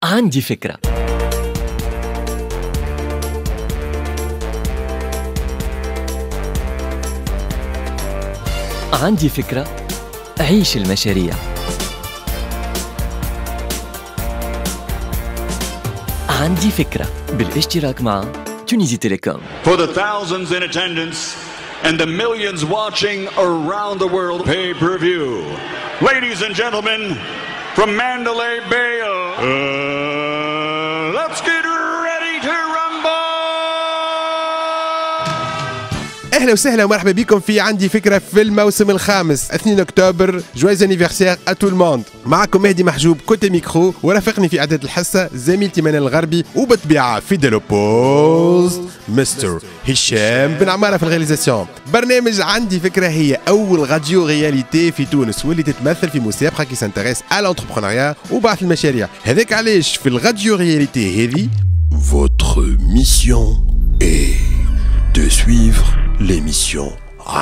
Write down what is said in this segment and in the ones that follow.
عندي فكرة. عندي فكرة. عيش المشاريع. عندي فكرة بالاشتراك مع تونيزي تيليكوم. For the thousands in attendance and the millions watching around the world pay-per-view. Ladies and gentlemen, from Mandalay Bay, let's get ready to rumble! اهلا وسهلا ومرحبا بكم في عندي فكره في الموسم الخامس 2 اكتوبر. جويز انيفرسير ا تو الموند. معكم مهدي محجوب كوتي ميكرو، ورافقني في اعداد الحصه زميلتي منال الغربي، وبالطبيعه في ديلوبوست مستر هشام بن عماره في الرياليزاسيون. برنامج عندي فكره هي اول راديو رياليتي في تونس، واللي تتمثل في مسابقه كي سانتيريس ا لونتربرونيا وبعث المشاريع. هذاك علاش في الراديو رياليتي هذه votre mission est de suivre l'émission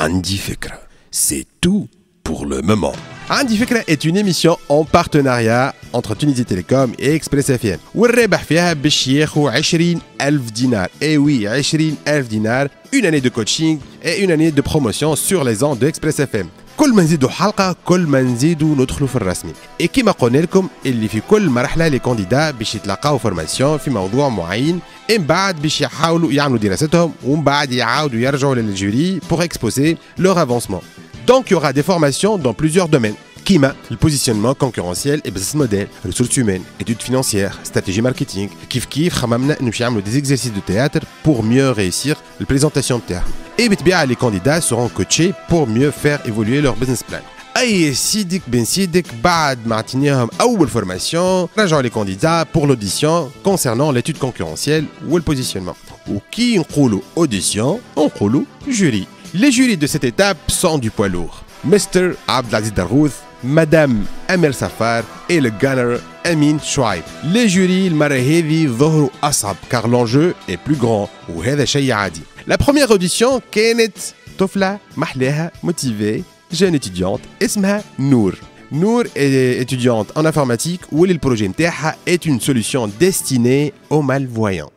Andi Fikra. C'est tout pour le moment. Andi Fikra est une émission en partenariat entre Tunisie Télécom et Express FM. والربح فيها باش ياخو 20,000 دينار. Et oui, 20,000 دينار. Une année de coaching et une année de promotion sur les ondes de Express FM. كل ما نزيدوا حلقة كل ما نزيدوا ندخلوا في الرسمي. إيه كيما قلنا لكم اللي في كل مرحلة لي كانديدا باش يتلقاو فورماسيون في موضوع معين، من بعد باش يحاولوا يعملوا دراستهم، ومن بعد يعاودوا يرجعوا للجوري pour exposer leur avancement. Donc il y aura des formations dans plusieurs domaines. كيما البوزيشنمون كونكورونسيال et business model, ressources humaines, études financières, stratégie marketing. كيف خممنا انه باش يعملوا des exercices de théâtre pour mieux réussir la présentation نتاعهم. Et بالطبيعة les candidats seront coachés pour mieux faire évoluer leur business plan. أي سيدك بن سيدك بعد ما عطيناهم أول فورماسيون رجعوا les candidats pour l'audition concernant l'étude concurrentielle ou le positionnement. وكي نقولوا audition نقولوا jury. Les jurys de cette étape sont du poids lourd. Mr. Abdelaziz Dargouth, Madame Amel Safar et le gunner Amin Chouaib. Les jurys المرة هذه ظهروا أصعب car l'enjeu est plus grand وهذا شيء عادي. La première audition كانت طفلة محلاها motivée jeune étudiante اسمها نور. نور est étudiante en informatique واللي البروجي نتاعها est une solution destinée aux malvoyants.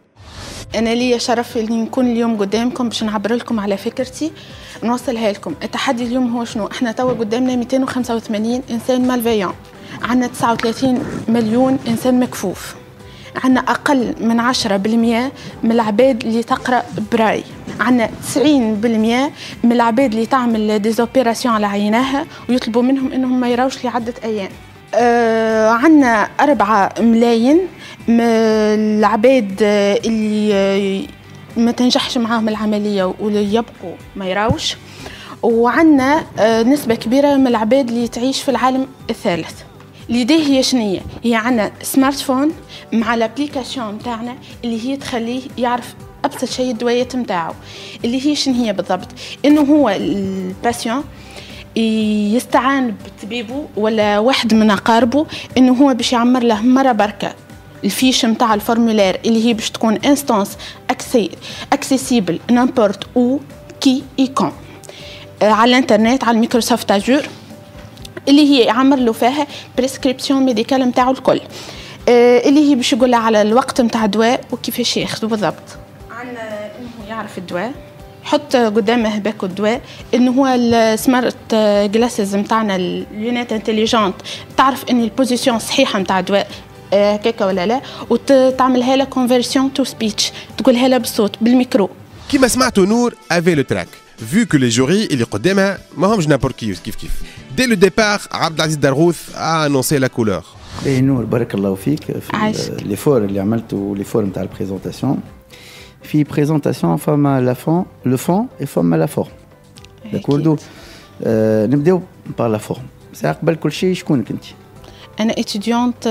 أنا لي شرف إني نكون اليوم قدامكم باش نعبر لكم على فكرتي نوصلها لكم. التحدي اليوم هو شنو؟ احنا توا قدامنا 285 إنسان مالفيان، عندنا 39 مليون إنسان مكفوف، عندنا أقل من 10% من العباد اللي تقرأ براي، عندنا 90% من العباد اللي تعمل ديزوبيراسيون على عيناها ويطلبوا منهم إنهم ما يراوش لعدة أيام. عندنا 4 ملايين من العباد اللي ما تنجحش معاهم العملية واللي يبقوا ما يراوش، وعندنا نسبة كبيرة من العباد اللي تعيش في العالم الثالث. الإيديه هي شنية؟ هي عندنا سمارت فون مع الابليكاسيون متاعنا اللي هي تخليه يعرف أبسط شيء الدويات متاعه، اللي هي شنو هي بالضبط؟ إنه هو الباسيون يستعان بطبيبه ولا واحد من أقاربه إنه هو باش يعمر له مرة بركة الفيش متاع الفورمولير اللي هي باش تكون انستانس اكسيسيبل نامبورت او كي يكون على الانترنت على الميكروسوفت اجور، اللي هي يعمر له فيها بريسكريبسيون ميديكال متاعه الكل، اللي هي باش يقول على الوقت متاع الدواء وكيفاش ياخذه بالضبط. عندنا انه يعرف الدواء، حط قدامه باكو الدواء، انه هو السمارت جلاسز متاعنا اللونات انتليجنت تعرف ان البوزيشن صحيحه متاع الدواء كيكا ولا لا، وتعملها لها كونفرسيون تو سبيتش، تقولها لها بالصوت بالميكرو. كيما سمعتوا نور افي لو تراك vu que les jurys اللي قدامها ماهمش نابور كيف. Dès le départ Abdelaziz Dargouth a annoncé la couleur. اي نور بارك الله فيك في ليفور اللي عملته، ليفور نتاع البريزونطاسيون. في بريزونطاسيون فما لا فون لو فون اي فما لا فورم. داكوردو نبداو بار لا فورم. ساعه قبل كل شيء شكونك انت؟ أنا étudiante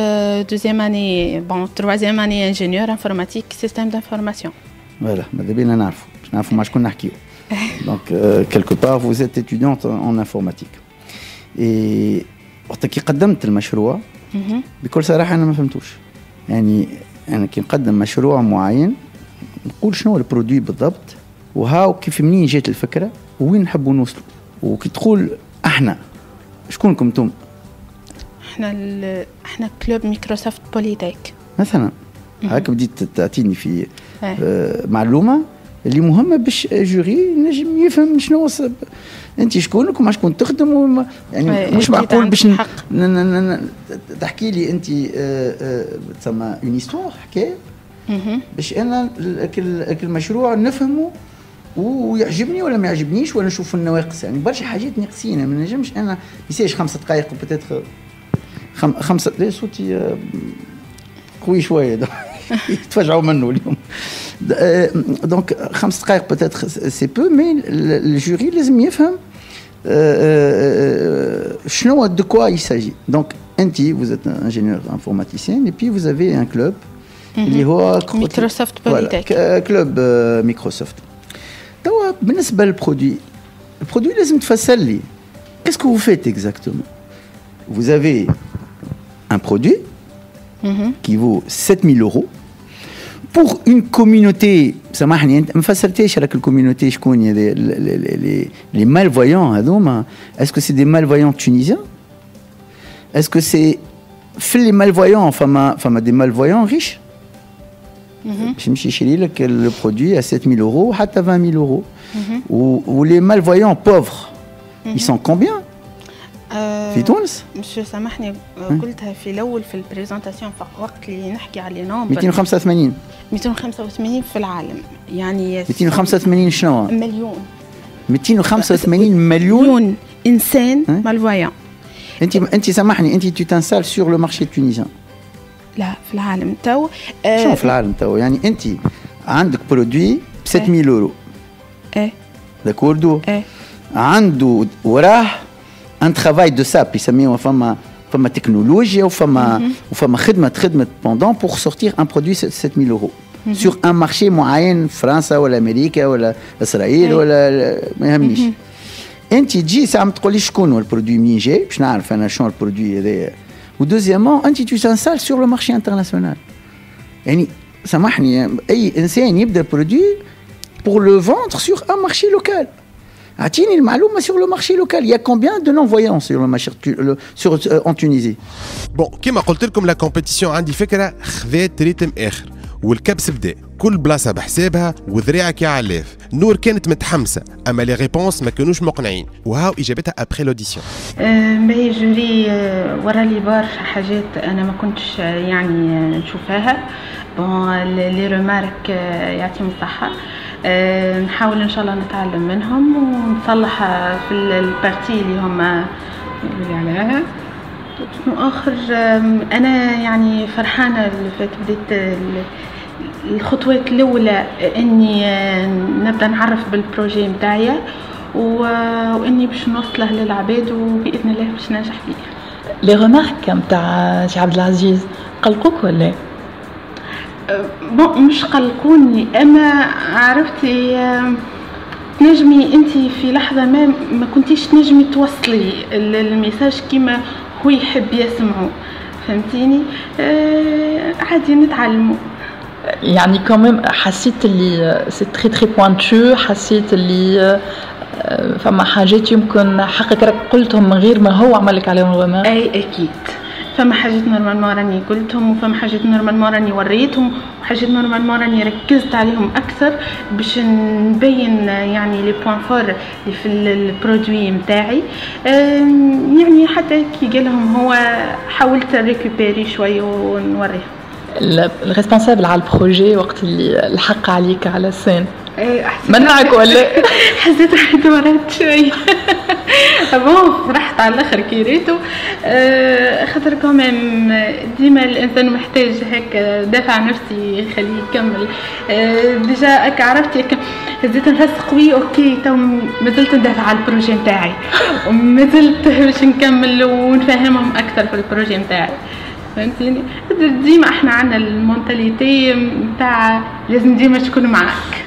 deuxième année, troisième année ingénieur informatique système d'information. Voilà, ماذا بينا نعرفوا مع شكون نحكيو. Donc quelque part vous êtes étudiante en informatique. Et وقت كي قدمت المشروع بكل صراحة أنا ما فهمتوش. يعني أنا كي نقدم مشروع معين نقول شنو هو البرودوي بالضبط، وهاو كيف منين جات الفكرة وين نحبوا نوصلوا. وكي تقول احنا شكونكم انتم؟ احنا كلوب مايكروسوفت بوليتيك. مثلا هاك بديت تعطيني في معلومه اللي مهمه باش جوري نجم يفهم شنو انت شكونك ومع شكون تخدم يعني مش معقول باش تحكي لي انت تسمى اون هيستوار حكايه باش انا المشروع نفهمه ويعجبني ولا ما يعجبنيش ولا نشوف النواقص. يعني برشا حاجات ناقصين ما نجمش انا ميساج 5 دقائق وبتاتر 5 لا صوتي قوي شويه يتفجعوا منه اليوم. دونك 5 دقائق بتاتر سي بو مي الجوري لازم يفهم شنو دو كوا يساجي. دونك انت vous êtes ingénieur informaticien et puis vous avez un club اللي هو مايكروسوفت بوليتك كلوب مايكروسوفت. توا بالنسبه للبرودوي البرودوي لازم تفسر لي qu'est-ce que vous faites exactement. Vous avez un produit qui vaut 7000 € pour une communauté. سامحني انت ما فسرتيش راك الكوميونيتي شكون les malvoyants هذوما. est-ce que c'est des malvoyants tunisiens est-ce que c'est في les malvoyants فما des malvoyants riches باش نمشي نشري لك البرودوي à 7000 € حتى 20000 € ou les malvoyants pauvres ils sont combien في تونس؟ مش سامحني قلتها في الاول في البريزونطاسيون وقت اللي نحكي على نومبر 285 في العالم. يعني 285 شنو؟ مليون 285 مليون انسان مالفويان. انت سامحني انت tu t'installes sur le marché tunisien. لا في العالم تو شنو في العالم تو؟ يعني انت عندك برودوي ب 7000 €. داكوردو عنده وراه ان ترافاي دو ساب يسميوها فما تكنولوجيا وفما خدمه بوندون بور سورتير ان برودوي 7000 € سور ان مارشي معين فرنسا ولا امريكا ولا اسرائيل ولا ما يهمنيش. انت تجي ساعه ما تقوليش شكون هو البرودوي منين جاي باش نعرف انا شنو البرودوي هذايا. ودوزيامون انت تو تانسال سور لو مارشي انترناسيونال. يعني سامحني اي انسان يبدا برودوي بور لو فوندر سور ان مارشي لوكال. أعطيني المعلومة sur le marché local. Il y a combien de non-voyants sur le marché en Tunisie? Bon, كما قلت لكم لا كومبيتيسيون عندي فكرة خذات ريتم آخر والكبس بدا كل بلاصة بحسابها وذريعك يا علاف. نور كانت متحمسة أما لي ريبونس ما كانوش مقنعين وهاو إجابتها أبخي لوديسيون. باهي جوري ورا لي برشا حاجات أنا ما كنتش يعني نشوفها. بون لي ريمارك يعطيهم الصحة. نحاول ان شاء الله نتعلم منهم ونصلح في البارتي اللي هم يقولوا عليها. واخر انا يعني فرحانه اللي فات بديت الخطوات الاولى اني نبدا نعرف بالبروجي نتاعي واني باش نوصله للعباد وباذن الله باش ننجح فيه. لي ريمارك نتاع سي عبد العزيز قلقوك ولا؟ مش قلقوني اما عرفتي تنجمي انت في لحظه ما كنتيش تنجمي توصلي الميساج كيما هو يحب يسمعه. فهمتيني؟ عادي نتعلموا. يعني كمان حسيت اللي سي تري تري بوانتو. حسيت اللي فما حاجات يمكن حقك راك قلتهم من غير ما هو عملك عليهم الغمار. اي اكيد فما حاجات نورمالمون راني قلتهم وفما حاجات نورمالمون راني وريتهم وحاجات نورمالمون راني ركزت عليهم اكثر باش نبين يعني لي بوين فور اللي في البرودوي نتاعي. يعني حتى كي قالهم هو حاولت ريكوبيري شويه ونوريهم. الريسبونسابل على البروجي وقت اللي الحق عليك على السين منعك ولا؟ حسيت روحي تورطت شويه. بون فرحت على الاخر كي ريتو خاطر كمان ديما الانسان محتاج هيك دافع نفسي يخليه يكمل. ديجا هكا عرفتي هزيت نفس قوي اوكي تو مازلت ندافع على البروجي نتاعي ومازلت باش نكمل ونفهمهم اكثر في البروجي نتاعي. فهمتيني؟ ديما احنا عندنا المونتاليتي نتاع لازم ديما تكون معاك.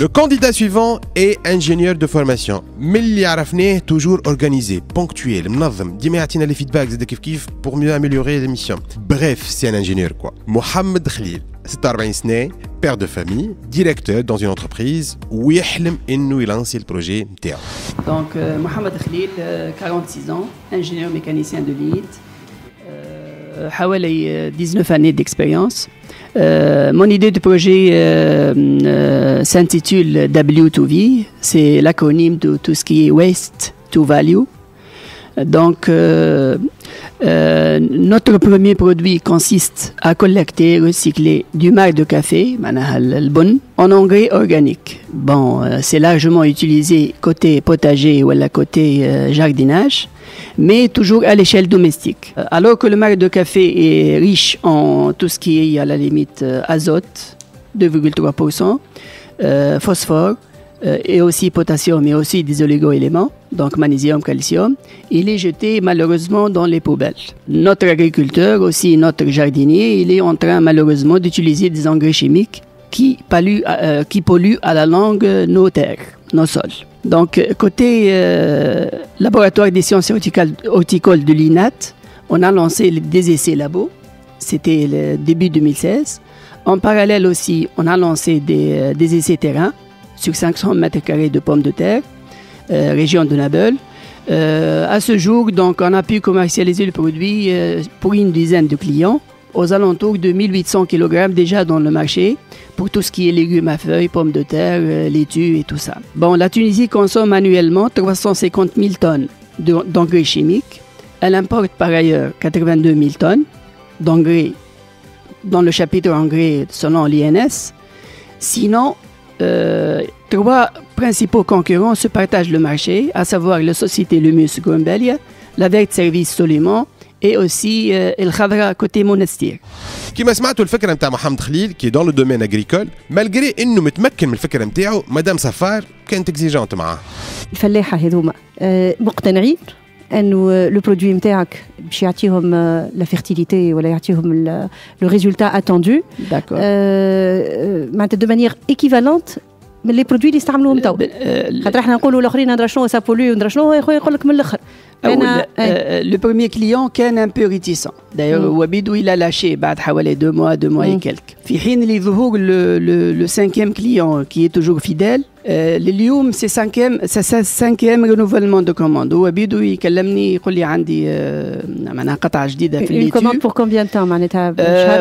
Le candidat suivant est ingénieur de formation. ملي عرفناه toujours organisé, ponctuel, منظم, ديما يعطينا les feedbacks زاد كيف pour mieux améliorer l'émission. Bref, c'est un ingénieur quoi. Mohamed Khalil, 46 سنة, père de famille, directeur dans une entreprise ويحلم انه يلانسي البروجي نتاعو. Donc Mohamed Khalil, 46 ans, ingénieur mécanicien de lead. حوالي 19 années d'expérience. Mon idée de projet s'intitule W2V, c'est l'acronyme de tout ce qui est Waste to Value. Donc, notre premier produit consiste à collecter et recycler du marc de café, en engrais organique. Bon, c'est largement utilisé côté potager ou à côté jardinage, mais toujours à l'échelle domestique. Alors que le marc de café est riche en tout ce qui est à la limite azote, 2,3%, phosphore, et aussi potassium et aussi des oligo-éléments, donc magnésium, calcium, il est jeté malheureusement dans les poubelles. Notre agriculteur, aussi notre jardinier, il est en train malheureusement d'utiliser des engrais chimiques qui polluent à la longue nos terres, nos sols. Donc côté laboratoire des sciences horticoles de l'INAT, on a lancé des essais labos, c'était le début 2016. En parallèle aussi, on a lancé des essais terrain sur 500 mètres carrés de pommes de terre, région de Nabeul. À ce jour, donc, on a pu commercialiser le produit pour une dizaine de clients, aux alentours de 1800 kg déjà dans le marché, pour tout ce qui est légumes à feuilles, pommes de terre, laitue et tout ça. Bon, la Tunisie consomme annuellement 350 000 tonnes d'engrais chimiques. Elle importe par ailleurs 82 000 tonnes d'engrais dans le chapitre engrais selon l'INS. Sinon, trois principaux concurrents se partagent le marché, à savoir la société Lumus Grumbelia, la Vert Service Soliman et aussi El Khadra côté Monastir. كما سمعتوا الفكره نتاع محمد خليل كي دون لو دومين اغريكول مالغري انه متمكن من الفكره نتاعو مدام صفار كانت اكزيجونت معاه. الفلاحه هذوما مقتنعين انه لو برودوي نتاعك باش يعطيهم لا فيرتيليتي ولا يعطيهم لو ريزولتا اتوندو معناتها دو مانيير ايكيفالونت من لي برودوي اللي يستعملوهم تو. خاطر احنا نقولوا الاخرين ندرا شنو سا بولي وندرا شنو يا خويا يقول لك من الاخر. Le premier client كان un peu réticent. D'ailleurs, Wabidou il a lâché بعد حوالي 2 mois et quelques. في حين اللي ظهور le cinquième client qui est toujours fidèle. اليوم c'est cinquième renouvellement de commande. Wabidou يكلمني يقول لي عندي معناها قطعة جديدة في الليتو. Une commande pour combien de temps معناتها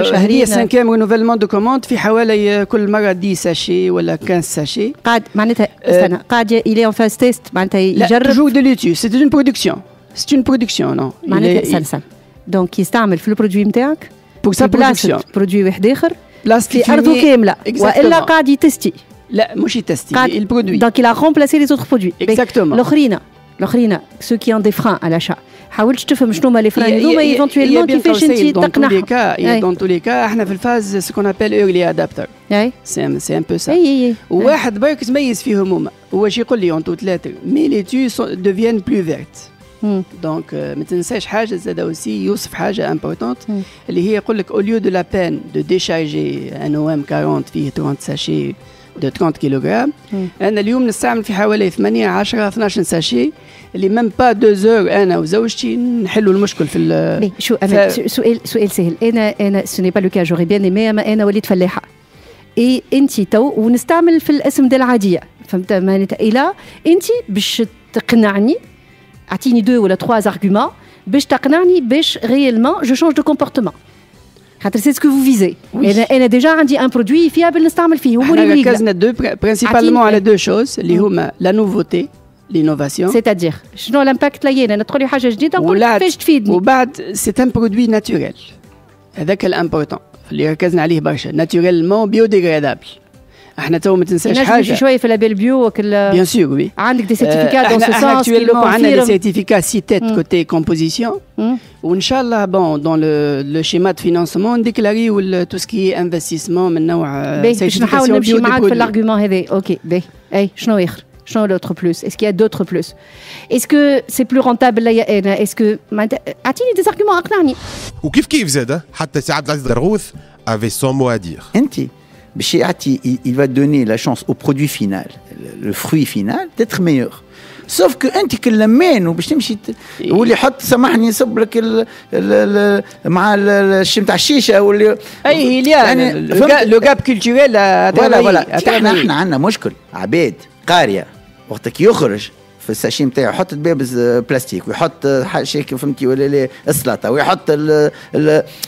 شهرين؟ هي cinquième renouvellement de commande في حوالي كل مرة 10 ساشي ولا 15 ساشي. قاعد معناتها استنى قاعد il est en phase test معناتها يجرب. toujours de l'étude, c'est une production. C'est une production, non. معناتها سلسل. دونك يستعمل في البرودوي نتاعك pour sa production. برودوي واحد آخر في أرضه كاملة وإلا قاعد يتستي. لا مش يتستي البرودوي. Donc il a remplacé les autres produits. Exactement. الآخرين ceux qui ont des freins à l'achat. حاولت تفهم شنو هما لي فران هذوما ايفونتويلمون كيفاش انت تقنعهم. Dans tous les cas احنا في الفاز ce qu'on appelle early adapter. C'est un peu ça. وواحد برك تميز فيهم هما هو شي يقول لي انتو ثلاثة mais les tues deviennent plus vertes. دونك ما تنساش حاجه زاد اوسي يوصف حاجه امبورطونت اللي هي يقول لك au lieu de la peine de décharger un OM 40 فيه 30 ساشي de 30 كيلوغرام انا اليوم نستعمل في حوالي 8 10 12 ساشي اللي ميم با 2 زور انا وزوجتي نحلوا المشكل في شو انا سؤال سهل انا سو ني با لو كا جوري بيان ايمي انا وليت فلاحه اي انت تو ونستعمل في الاسم ديال العاديه فهمت معناتها الى انت باش تقنعني اعطيني 2 ولا 3 arguments باش تقنعني باش réellement je change de comportement. خاطر c'est ce que vous visez. انا ديجا عندي un produit fiable نستعمل فيه هو اللي ركزنا principalement على 2 choses اللي هما la nouveauté l'innovation. C'est-à-dire شنو الامباكت ليا انا تقولي حاجه جديده نقول كيفاش تفيدني. وبعد c'est un produit naturel. هذاك الامبورطون اللي ركزنا عليه برشا naturellement biodégradable. احنا تو ما تنساش حاجه شويه في لابيل بيو وكل بيان سور وي عندك دي سيرتيفيكات دون سو سانس كي لو كونفيرم عندنا دي سيرتيفيكات سيتات كوتي كومبوزيسيون وان شاء الله بون دون لو شيما دو فينانسمون ديكلاريو تو سكي انفستيسمون من نوع باش نحاول نمشي معاك في الارغيومون هذا اوكي باهي اي شنو اخر شنو l'autre plus est-ce qu'il y a d'autres plus est-ce que c'est plus rentable ليا انا est-ce que اعطيني دي arguments اقنعني وكيف زاد حتى سي عبد العزيز غرغوث avait son mot à dire. انت باش يعطي il va donner la chance au produit final le fruit final d'être meilleur sauf que انت كلمان وباش تمشي واللي حط سامحني يصب لك مع الشيء نتاع الشيشه واللي اي يعني لو جاب كولتوريل احنا عندنا مشكل عباد وقتك يخرج في الساشي نتاعو يحط دبابز بلاستيك ويحط شيك فهمتي ولا لا السلطه ويحط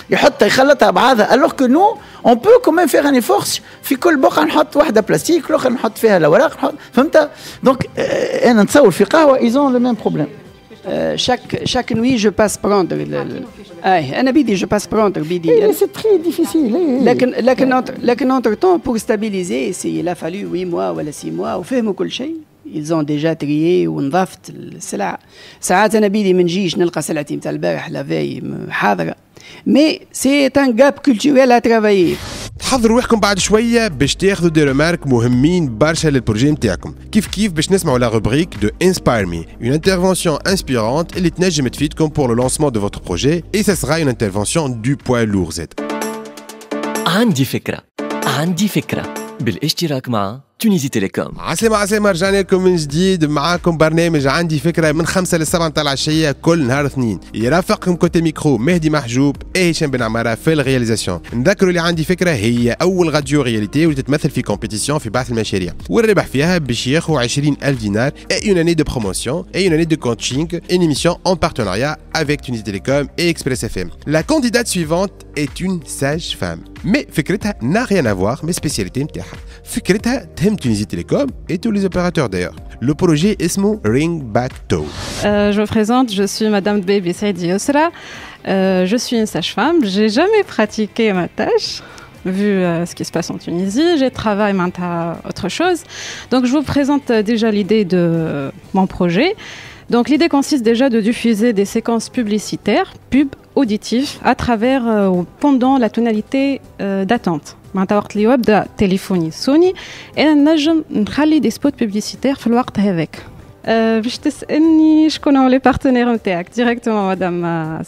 يحط يخلطها بعضها الوغ كو نو اون بو كومين فيغ ان ايفورس في كل بقعه نحط واحده بلاستيك الاخرى نحط فيها الاوراق نحط فهمت دونك انا نتصور في قهوه ايزون لو ميم بروبليم chaque nuit je passe prendre انا بيدي je passe prendre بيدي c'est très difficile لكن entre temps pour stabiliser il a fallu 8 mois ولا 6 mois وفهموا كل شيء ils ont déjà trié ونظفت السلع ساعات انا بيدي ما نجيش نلقى سلعتي نتاع البارح لافاي حاضره مي سي ان جاب كولتوريل ا ترافايي تحضروا روحكم بعد شويه باش تاخذوا دي ريمارك مهمين برشا للبروجي نتاعكم كيف باش نسمعوا لا روبريك دو انسباير مي اون انترفونسيون انسبيرونت اللي تنجم تفيدكم pour le lancement de votre projet et ça sera une intervention du poids lourd Z. عندي فكرة بالاشتراك مع تونيزي تيليكوم. عسلامة رجعنا لكم من جديد معاكم برنامج عندي فكرة من 5 ل 7 متاع العشية كل نهار اثنين يرافقكم كوتي ميكرو مهدي محجوب هشام بن عمارة في الرياليزاسيون. نذكروا اللي عندي فكرة هي أول راديو رياليتي واللي تتمثل في كومبيتيسيون في بعث المشاريع والربح فيها باش ياخذوا 20,000 دينار et une année de promotion et une année de coaching une émission en partenariat avec Tunisie Télécom et Express FM. La candidate suivante est une sage-femme mais فكرتها n'a rien à voir mais spécialité نتاعها فكرتها تهم Tunisie Télécom et tous les opérateurs d'ailleurs. Le projet اسمه Ring Back Toe. Je me présente, je suis Madame Baby Saidi Yosra. Je suis une sage-femme. J'ai jamais pratiqué ma tâche, vu ce qui se passe en Tunisie. J'ai travaillé maintenant autre chose. Donc je vous présente déjà l'idée de mon projet. Donc l'idée consiste déjà de diffuser des séquences publicitaires, pub auditifs, à travers pendant la tonalité d'attente. معناتها وقت اللي يبدا تليفوني سوني انا نجم نخلي دي سبوت بوبليسيتير في الوقت هذاك باش تسالني شكون هما لي بارتنير نتاعك ديريكتومون مدام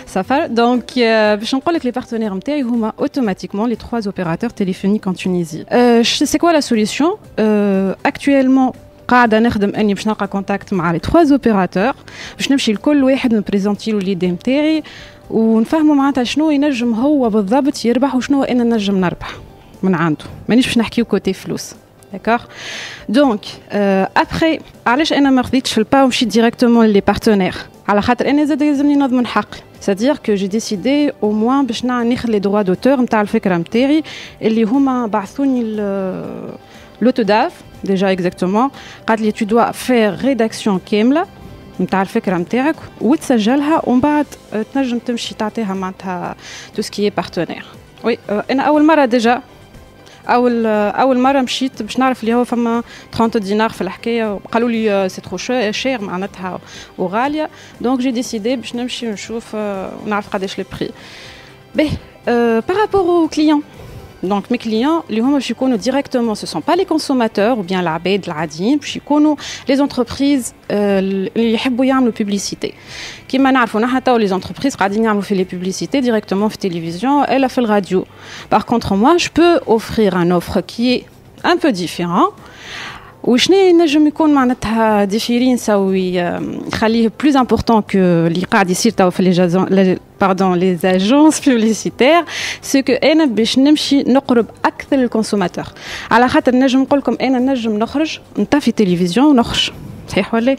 سفر دونك باش نقول لك لي بارتنير نتاعي هما اوتوماتيكمون لي 3 اوبيراتور تليفونيك ان تونيزي سي كوا لا سوليوشن اكطويلمون قاعده نخدم اني باش نلقى كونتاكت مع لي 3 اوبيراتور باش نمشي لكل واحد نبريزونتي له ليدي نتاعي ونفهموا معناتها شنو ينجم هو بالضبط يربح وشنو انا نجم نربح من عنده مانيش باش نحكيو كوتي فلوس داكوغ دونك ابري علاش انا ما خديتش في البا ومشيت ديريكتومون لي بارتنير على خاطر انا زاد لازمني نضمن حقي c'est-à-dire que j'ai décidé au moins باش ناخذ لي droits d'auteur نتاع الفكره نتاعي اللي هما بعثوني l'autodaf déjà exactement قالت لي tu dois faire rédaction كامله نتاع الفكره نتاعك وتسجلها ومن بعد تنجم تمشي تعطيها معناتها تو سكي بارتنير وي انا اول مره ديجا اول مره مشيت باش نعرف اللي هو فما 30 دينار في الحكايه وقالوا لي سي ترو شير معناتها وغاليه دونك جي ديسيدي باش نمشي ونشوف ونعرف قداش لي بري به بارابور او كليون Donc mes clients, directement, ce ne sont pas les consommateurs ou bien l'abed, l'adin, les entreprises qui aiment la publicité. Comme nous savons, les entreprises font les publicités directement sur la télévision et sur la radio. Par contre, moi, je peux offrir une offre qui est un peu différente. وشنو ينجم يكون معناتها ديفيرينسا ويخليه بلوز امبورطون كو اللي قاعد يصير توا في لي اجونس بوبليسيتير سو كو انا باش نمشي نقرب اكثر للكونسوماتور على خاطر نجم نقول لكم انا نجم نخرج نطفي تلفزيون ونخرج صحيح ولا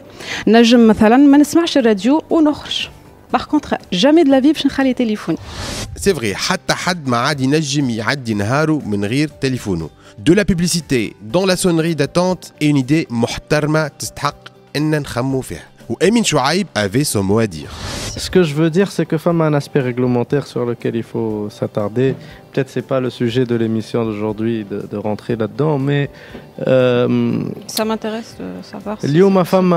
نجم مثلا ما نسمعش الراديو ونخرج باغ كونتر جامي دو لا في باش نخلي تليفوني سي فري حتى حد ما عاد ينجم يعدي نهاره من غير تليفونه. De la publicité dans la sonnerie d'attente est une idée محترمة تستحق إن نخمو فيها. Ou Emin Chouaib avait son mot à dire. Ce que je veux dire, c'est que femme a un aspect réglementaire sur lequel il faut s'attarder. Peut-être c'est pas le sujet de l'émission d'aujourd'hui de rentrer là-dedans, mais ça m'intéresse de savoir. Liou ma femme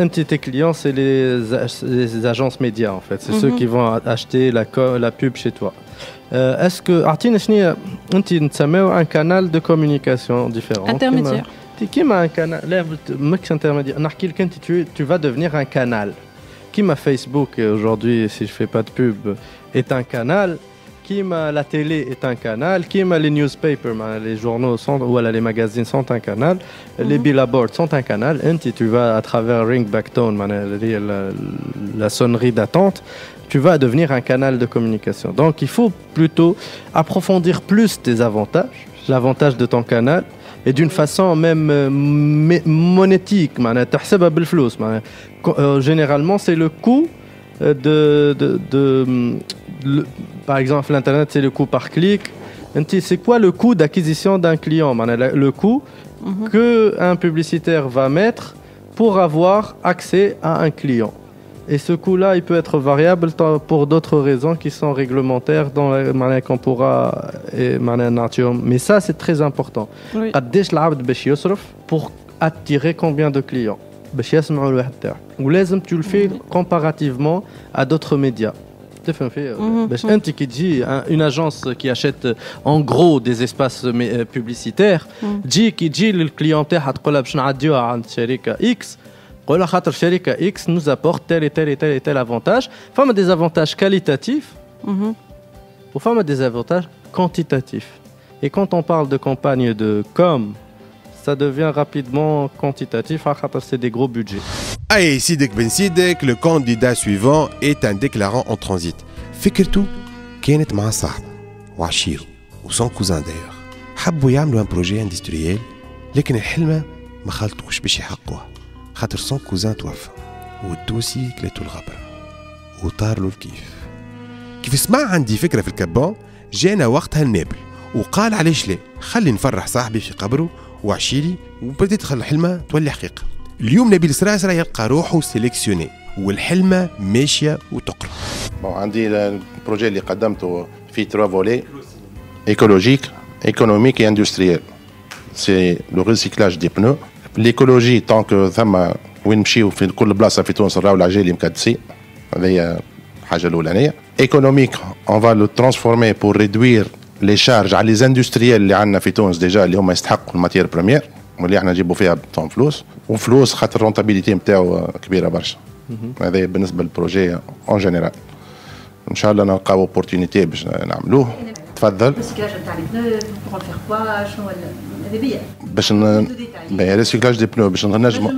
un petit client, c'est les agences médias en fait. C'est ceux qui vont acheter la pub chez toi. Est-ce que Artine un canal de communication différent intermédiaire qui m'a un canal max intermédiaire tu vas devenir un canal qui m'a Facebook aujourd'hui si je fais pas de pub est un canal qui m'a la télé est un canal qui m'a les newspapers les journaux sont ou les magazines sont un canal les billboards sont un canal et tu vas à travers ringback tone la sonnerie d'attente tu vas devenir un canal de communication. Donc il faut plutôt approfondir plus tes avantages, l'avantage de ton canal et d'une façon même monétique. Généralement, c'est le coût par exemple, l'Internet, c'est le coût par clic. C'est quoi le coût d'acquisition d'un client? Le coût qu'un publicitaire va mettre pour avoir accès à un client. Et ce coût-là, il peut être variable pour d'autres raisons qui sont réglementaires qu'on pourra mais ça, c'est très important. Oui. Pour attirer combien de clients? Ou لازم tu le fais comparativement à d'autres médias. Une agence qui achète en gros des espaces publicitaires, qui dit le client تاعها تقول لها باش نعديوها عند شركة X، قول لها خاطر شركة X nous apporte tel et tel avantage. Femme des avantages qualitatifs ou femme des avantages quantitatifs. Et quand on parle de campagne de com, ça devient rapidement quantitatif, c'est des gros budgets. Allez, Sidek Ben Sidek, le candidat suivant est un déclarant en transit. فكرته كانت مع صاحبه وعشيره وصون كوزان داير حبوا يعملوا ان بروجي اندستريال لكن الحلمة ما خلطوش باش يحقوها خاطر صون كوزان توفى والتوسي كلاتو الغبر وطار له الكيف. كيف سمع عندي فكرة في الكبان جانا وقتها النابل وقال علاش لا خلي نفرح صاحبي في قبره وعشيري وبدأت تخلي الحلمة تولي حقيقة. اليوم نبيل سراسرة يلقى روحه سيليكسيوني والحلمة ماشية وتقرب. عندي البروجي اللي قدمته في 3 فولي écologique, économique et industriel. C'est le recyclage des pneus. L'écologie, tant que ثم وين نمشيو في كل بلاصة في تونس نراو العجالي مكدسي، هذه الحاجة الأولانية. Économique, on va le transformer pour réduire les charges على les industriels اللي عندنا في تونس ديجا اللي هما يستحقوا الماتير بريمير واللي احنا نجيبوا فيها بطون فلوس وفلوس خاطر الرونتابيليتي نتاعو كبيرة برشا. هذا بالنسبة للبروجي اون جينيرال. ان شاء الله نلقاو اوبورتونيتي باش نعملوه. تفضل. الريسيكلاج نتاع لي بنو بور فير كوا شنو هذا بيا باش الريسيكلاج دي بنو باش نجموا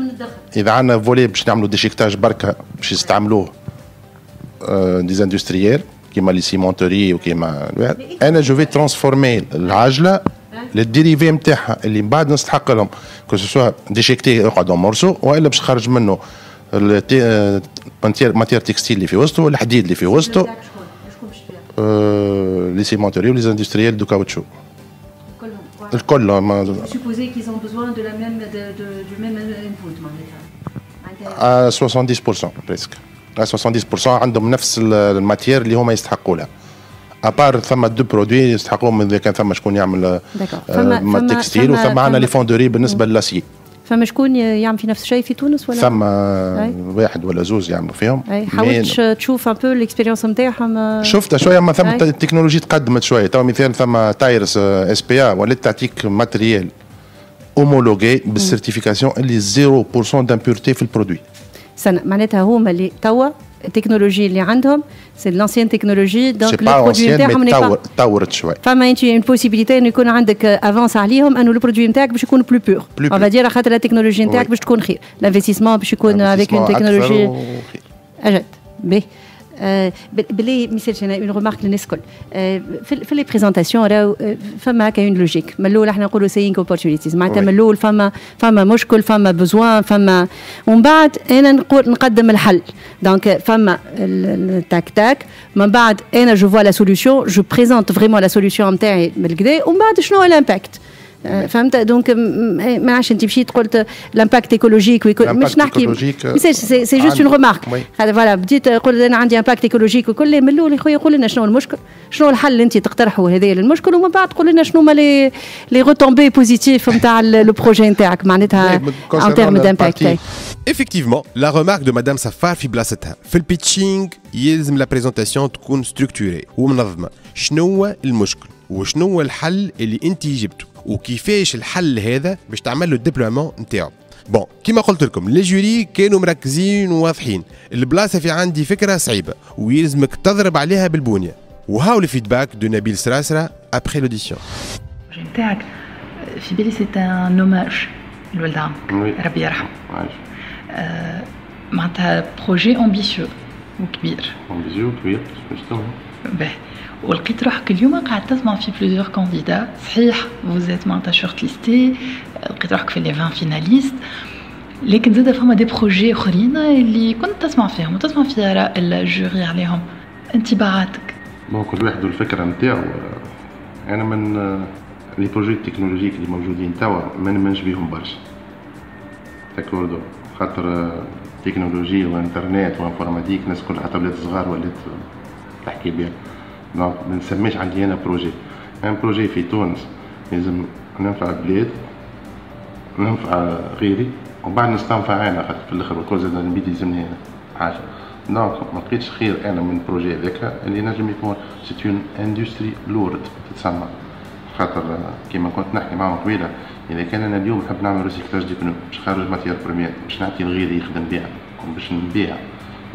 اذا عندنا فولي باش نعملوا ديشيكتاج بركه باش يستعملوه دي اندستريال كيما لي سيمونتوري وكيما انا جو في ترانسفورمي العجله للديريفي نتاعها اللي من بعد نستحق لهم كو سوا ديشيكتي يقعدوا مورسو والا باش نخرج منه ماتير تكستيل اللي في وسطه الحديد اللي في وسطه لي سيمونتوري ولي اندستريال دو كاوتشو الكل supposer qu'ils ont besoin de la même du même input معناتها 70% بريسك 70% عندهم نفس الماتير اللي هما يستحقوا لها ابار ثم دو برودوي يستحقوهم اذا كان ثم شكون يعمل تكستيل وثم عندنا لي فوندوري بالنسبه للاسي. فما شكون يعمل في نفس الشيء في تونس ولا ثم واحد ولا زوز يعملوا فيهم. حاولت تشوف ان بو الاكسبيريونس نتاعهم؟ شفتها شويه ما ثم التكنولوجيا تقدمت شويه تو مثال ثم تايرس اس بي ا ولات تعطيك ماتريال اومولوغي بالسيرتيفيكاسيون اللي 0% دامبورتي في البرودوي. معناتها هما اللي توا التكنولوجيا اللي عندهم سي لانسيان تكنولوجي دونك لو برودوي نتاعهم تطورت شويه. فما انت اون بوسيبيليتي انه يكون عندك افونس عليهم انه لو برودوي نتاعك باش يكون بلو بور اون فادير خاطر التكنولوجيا نتاعك باش تكون خير الانفستيسمون باش يكون افيك اون تكنولوجي اجد باهي. بلي مثال انا اون ريمارك للناس الكل في لي بريزونطاسيون راهو فما هكا اون لوجيك من الاول احنا نقولوا سينغ اوبورتونيتيز معناتها من الاول فما مشكل فما بوزوان فما ومن بعد انا نقدم الحل دونك فما تاك تاك من بعد انا جو فوا لا سوليوشن جو بريزونت فريمون لا سوليوشن نتاعي بالكدا ومن بعد شنو هو الامباكت فهمت دونك ما عادش انت مشيت قلت الامباكت ايكولوجيك مش نحكي سي جوست اون ريمارك هذا فوالا بديت قلت انا عندي امباكت ايكولوجيك وكل من الاول خويا قول لنا شنو المشكل شنو الحل اللي انت تقترحه هذايا للمشكل ومن بعد قول لنا شنو هما لي روتومبي بوزيتيف نتاع لو بروجي نتاعك معناتها ان تيرم دامباكت. Effectivement, la remarque de Madame Safar في بلاصتها. في البيتشينغ يلزم لا بريزونطاسيون تكون ستركتوري ومنظمه. شنو هو المشكل وشنو هو الحل اللي انت جبته وكيفاش الحل هذا باش تعمل له الديبلومون نتاعو. بون كيما قلت لكم لي جوري كانوا مركزين وواضحين. البلاصه في عندي فكره صعيبه ويلزمك تضرب عليها بالبنيه. وهاو الفيدباك دو نبيل سراسرة ابري لوديسيون. البروجي نتاعك في بالي سي ان اوماج لولد عمك ربي يرحمه. معناتها بروجي امبيسيو وكبير. امبيسيو كبير باهي ولقيت روحك اليوم قاعد تسمع في بليزيور كانديدا صحيح فوزيت معناتها شورت ليستي لقيت روحك في لي 20 فيناليست لكن زاد فما دي بروجي اخرين اللي كنت تسمع فيهم وتسمع في اراء الجوري عليهم انطباعاتك. كل واحد والفكره نتاعو. انا من لي بروجي التكنولوجيك اللي موجودين توا ما نمنش بيهم برشا تاكوردو خاطر تكنولوجي وانترنت وانفورماتيك الناس كلها حتى ولاد صغار ولات تحكي بها. دونك ما نسميش عندي انا بروجي. ان بروجي في تونس لازم ننفع البلاد ننفع غيري وبعد نستنفع انا خاطر في الاخر الكل زاد نبيد يلزمني حاجه. دونك ما لقيتش خير انا من بروجي هذاك اللي نجم يكون سي اون اندستري لورد تتسمى خاطر كيما كنت نحكي معاهم طويله اذا كان انا اليوم نحب نعمل ريسيكلاج دي بنو باش نخرج ماتير بريمير باش نعطي لغيري يخدم بها باش نبيع.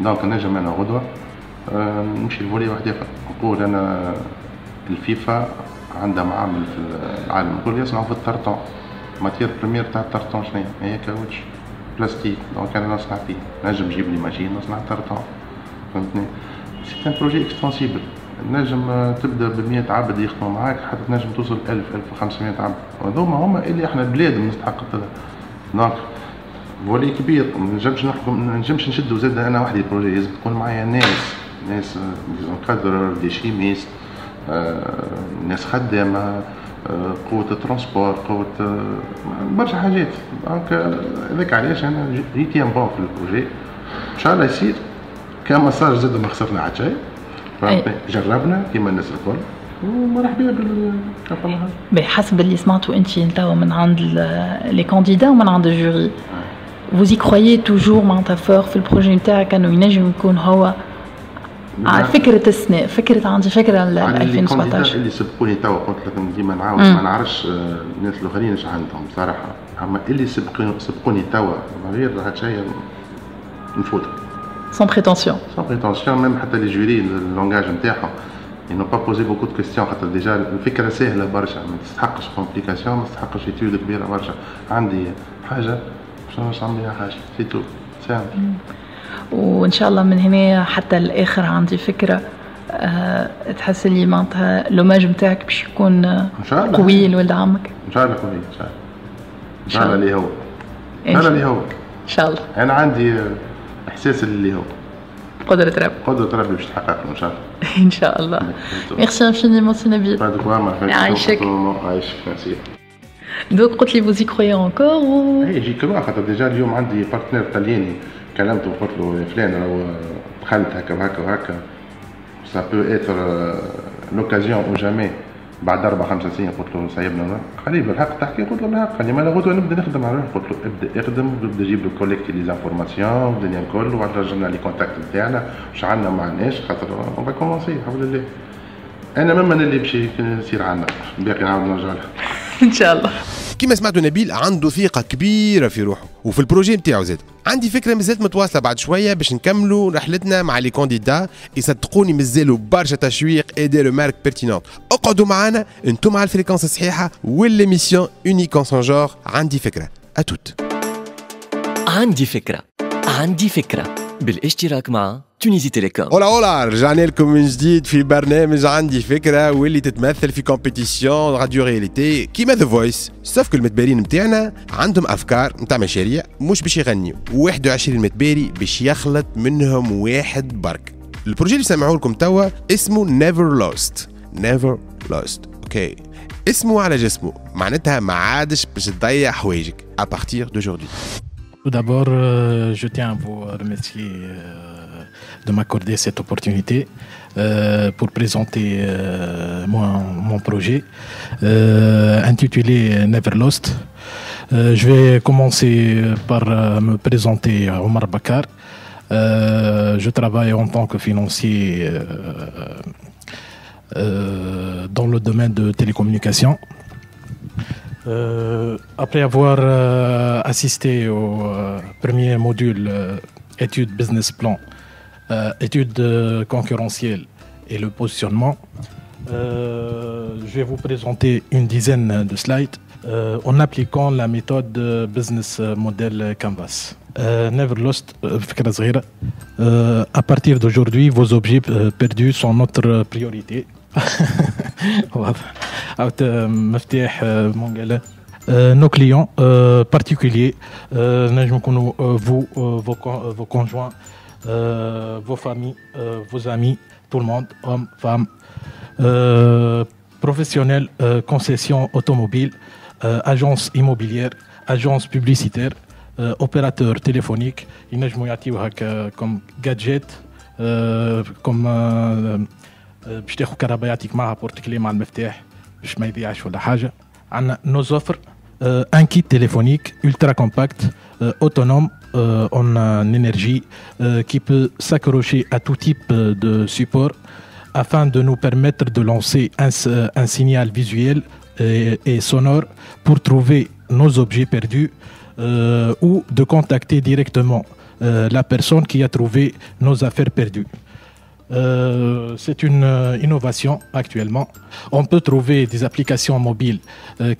دونك نجم انا غدوه نمشي لفولي واحد اخر نقول انا الفيفا عندها معامل في العالم الكل يصنعوا في الترطون ماتير بريمير تاع الترطون شنو هي كاوتش بلاستيك. دونك انا نصنع فيه نجم نجيب لي ماشين نصنع ترطون فهمتني. سي ان بروجي اكستنسيبل نجم تبدا ب100 عبد يخدموا معاك حتى تنجم توصل 1000 1500 عبد وهذوما هما اللي احنا البلاد نستحق لها. دونك فولي كبير ما نجمش نحكم ما نجمش نشدو زاد انا وحدي البروجي لازم تكون معايا ناس كادرر دي شيميست ناس خدامه قوة الترونسبور قوة برشا حاجات. دونك هذاك علاش انا جيت يام بون في البروجي ان شاء الله يصير كمساج زاد ما خسرنا حتى شيء. جربنا كيما الناس الكل ومرحبا بالكفاءة. بحسب اللي سمعتوا انت توا من عند لي كانديدا ومن عند الجوري vous y croyez toujours معناتها فور في البروجي نتاعك انه ينجم يكون هو على فكرة السنة فكرة عندي فكرة 2017 اللي سبقوني توا قلت لكم ديما نعاود ما نعرفش الناس الاخرين ايش عندهم صراحة اما اللي سبقوني توا من غير هاد شيء نفوت sans prétention même حتى لي جوري اللونجاج نتاعهم ils n'ont pas posé beaucoup de questions خاطر ديجا الفكرة سهلة برشا ما تستحقش كومبليكاسيون ما تستحقش ايتود كبيرة برشا. عندي حاجة باش نعمل بها حاجة سي تو سامبل وان شاء الله من هنا حتى الاخر عندي فكره تحس لي معناتها لوماج نتاعك باش يكون قوي لولد عمك ان شاء الله قوي ان شاء الله اللي هو ان شاء الله انا عندي احساس اللي هو قدرة ربي باش تحقق ان شاء الله ان شاء الله. ميرسي انفينيمون سي نبيل يعيشك. دوك قلت لي vous y croyez encore ou اي جي كرو خاطر ديجا اليوم عندي بارتنير طلياني كلمته وقلت له فلان راهو دخلت هكا وهكا سا بو اتر لوكازيون او جامي بعد 4-5 سنين قلت له سايبنا خليه بالحق تحكي قلت له بالحق خلي ما غدوه نبدا نخدم على روحي قلت له ابدا اخدم ونبدا نجيب له كوليكتي لي زانفورماسيون والدنيا الكل وبعد رجعنا لي كونتاكت نتاعنا واش عندنا ما عندناش خاطر اون فا كومونسي بحول الله. انا ممن اللي باش يصير عندنا باقي نعاود نرجع لها ان شاء الله. كما سمعتوا نبيل عنده ثقة كبيرة في روحه وفي البروجي نتاعو زاد. عندي فكرة مازالت متواصلة بعد شوية باش نكملوا رحلتنا مع لي كانديدا يصدقوني مازالوا برشا تشويق ايدي لو مارك بيرتينونت. اقعدوا معنا انتم على الفريكونس الصحيحة والليميسيون اونيك ان سون جور. عندي فكرة اتوت. عندي فكرة بالاشتراك مع تونيزي تيليكوم. اولا رجعنا لكم من جديد في برنامج عندي فكره واللي تتمثل في كومبيتيسيون راديو رياليتي كيما ذا فويس. سوف كل المتبارين نتاعنا عندهم افكار نتاع مشاريع مش باش يغنيوا 21 متباري باش يخلط منهم واحد برك. البروجي اللي سمعوه لكم توا اسمه نيفر لوست اوكي اسمه على جسمه معناتها ما عادش باش تضيع حوايجك à partir d'aujourd'hui. Tout d'abord, je tiens à vous remercier de m'accorder cette opportunité pour présenter mon projet intitulé Never Lost. Je vais commencer par me présenter Omar Bakar. Je travaille en tant que financier dans le domaine de télécommunications. Après avoir assisté au premier module études business plan, études concurrentielles et le positionnement, je vais vous présenter une dizaine de slides en appliquant la méthode business model Canvas. Never Lost, à partir d'aujourd'hui, vos objets perdus sont notre priorité. واضح. عاود مفتاح مونغالا. Nos clients particuliers, نجم يكونوا vos conjoints, vos familles, vos amis, tout le monde, hommes, femmes, professionnels, concessions automobiles, agences immobilières, agences publicitaires, opérateurs téléphoniques. ينجموا يعطيو هكا comme gadget, comme باش تاخذ كهرباء يعطيك معها بورتكلي مع المفتاح باش ما يضيعش ولا حاجه. عندنا nos offres. Un kit téléphonique ultra compact, autonome en énergie, qui peut s'accrocher à tout type de support afin de nous permettre de lancer un signal visuel et sonore pour trouver nos objets perdus ou de contacter directement la personne qui a trouvé nos affaires perdues. C'est une innovation actuellement. On peut trouver des applications mobiles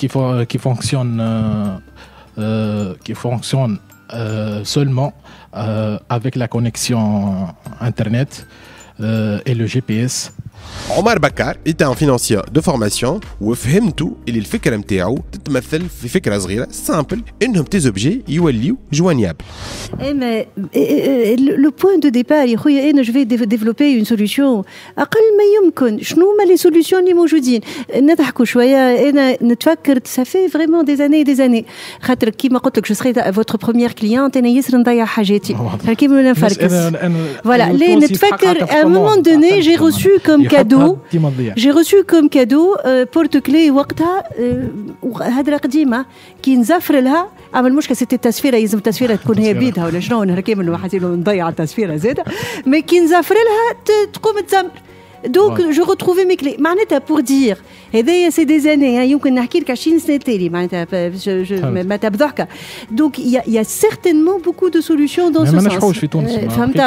qui fonctionnent seulement avec la connexion Internet et le GPS. عمر بكار était un financier de formation وفهمتوا اللي الفكره نتاعو تتمثل في فكره صغيره سامبل انهم تي زوبجي يوليو جوانيابل. Mais le point de départ يا خويا انا je vais développer une solution اقل ما يمكن. شنو هما لي سوليوشن اللي موجودين؟ نضحكوا شويه. انا نتفكر ça fait vraiment des années خاطر كيما قلت لك je serai votre première cliente. انا ياسر نضيع حاجاتي كيما نفركس. Voilà, لي نتفكر à un moment donné j'ai reçu comme cadeau porte-clés وقتها هذا قديمه كي نزفر لها عمل مشكله ستي التسفيره لازم التسفيره تكون هي بيدها ولا شنو نهار كامل واحد نضيع التسفيره زاده مي كي نزفر لها تقوم تزمر. Donc je retrouvais mes clés. معناتها pour dire هذايا c'est des années يمكن نحكي لك 20 سنه تالي معناتها معناتها بضحكه. Donc il y a certainement beaucoup de solutions dans ce sens. ما نشحوش في تونس فهمت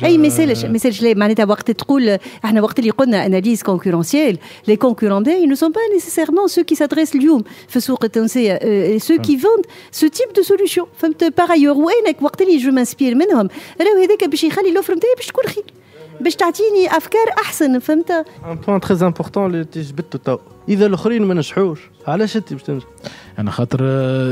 اي مثالش لا معناتها وقت تقول احنا وقت اللي قلنا analyse concurrentielle les concurrents ils ne sont pas nécessairement ceux qui s'adressent اليوم في السوق التونسيه ceux qui vendent ce type de solution. فهمت par ailleurs وينك وقت اللي جو مانسبير منهم راهو هذاك باش يخلي الاوفر نتاعي باش تكون خير باش تعطيني افكار احسن. فهمت ان بوين تري امبورطون اللي جبدته تو اذا الاخرين ما نجحوش علاش انت باش تنجح؟ انا خاطر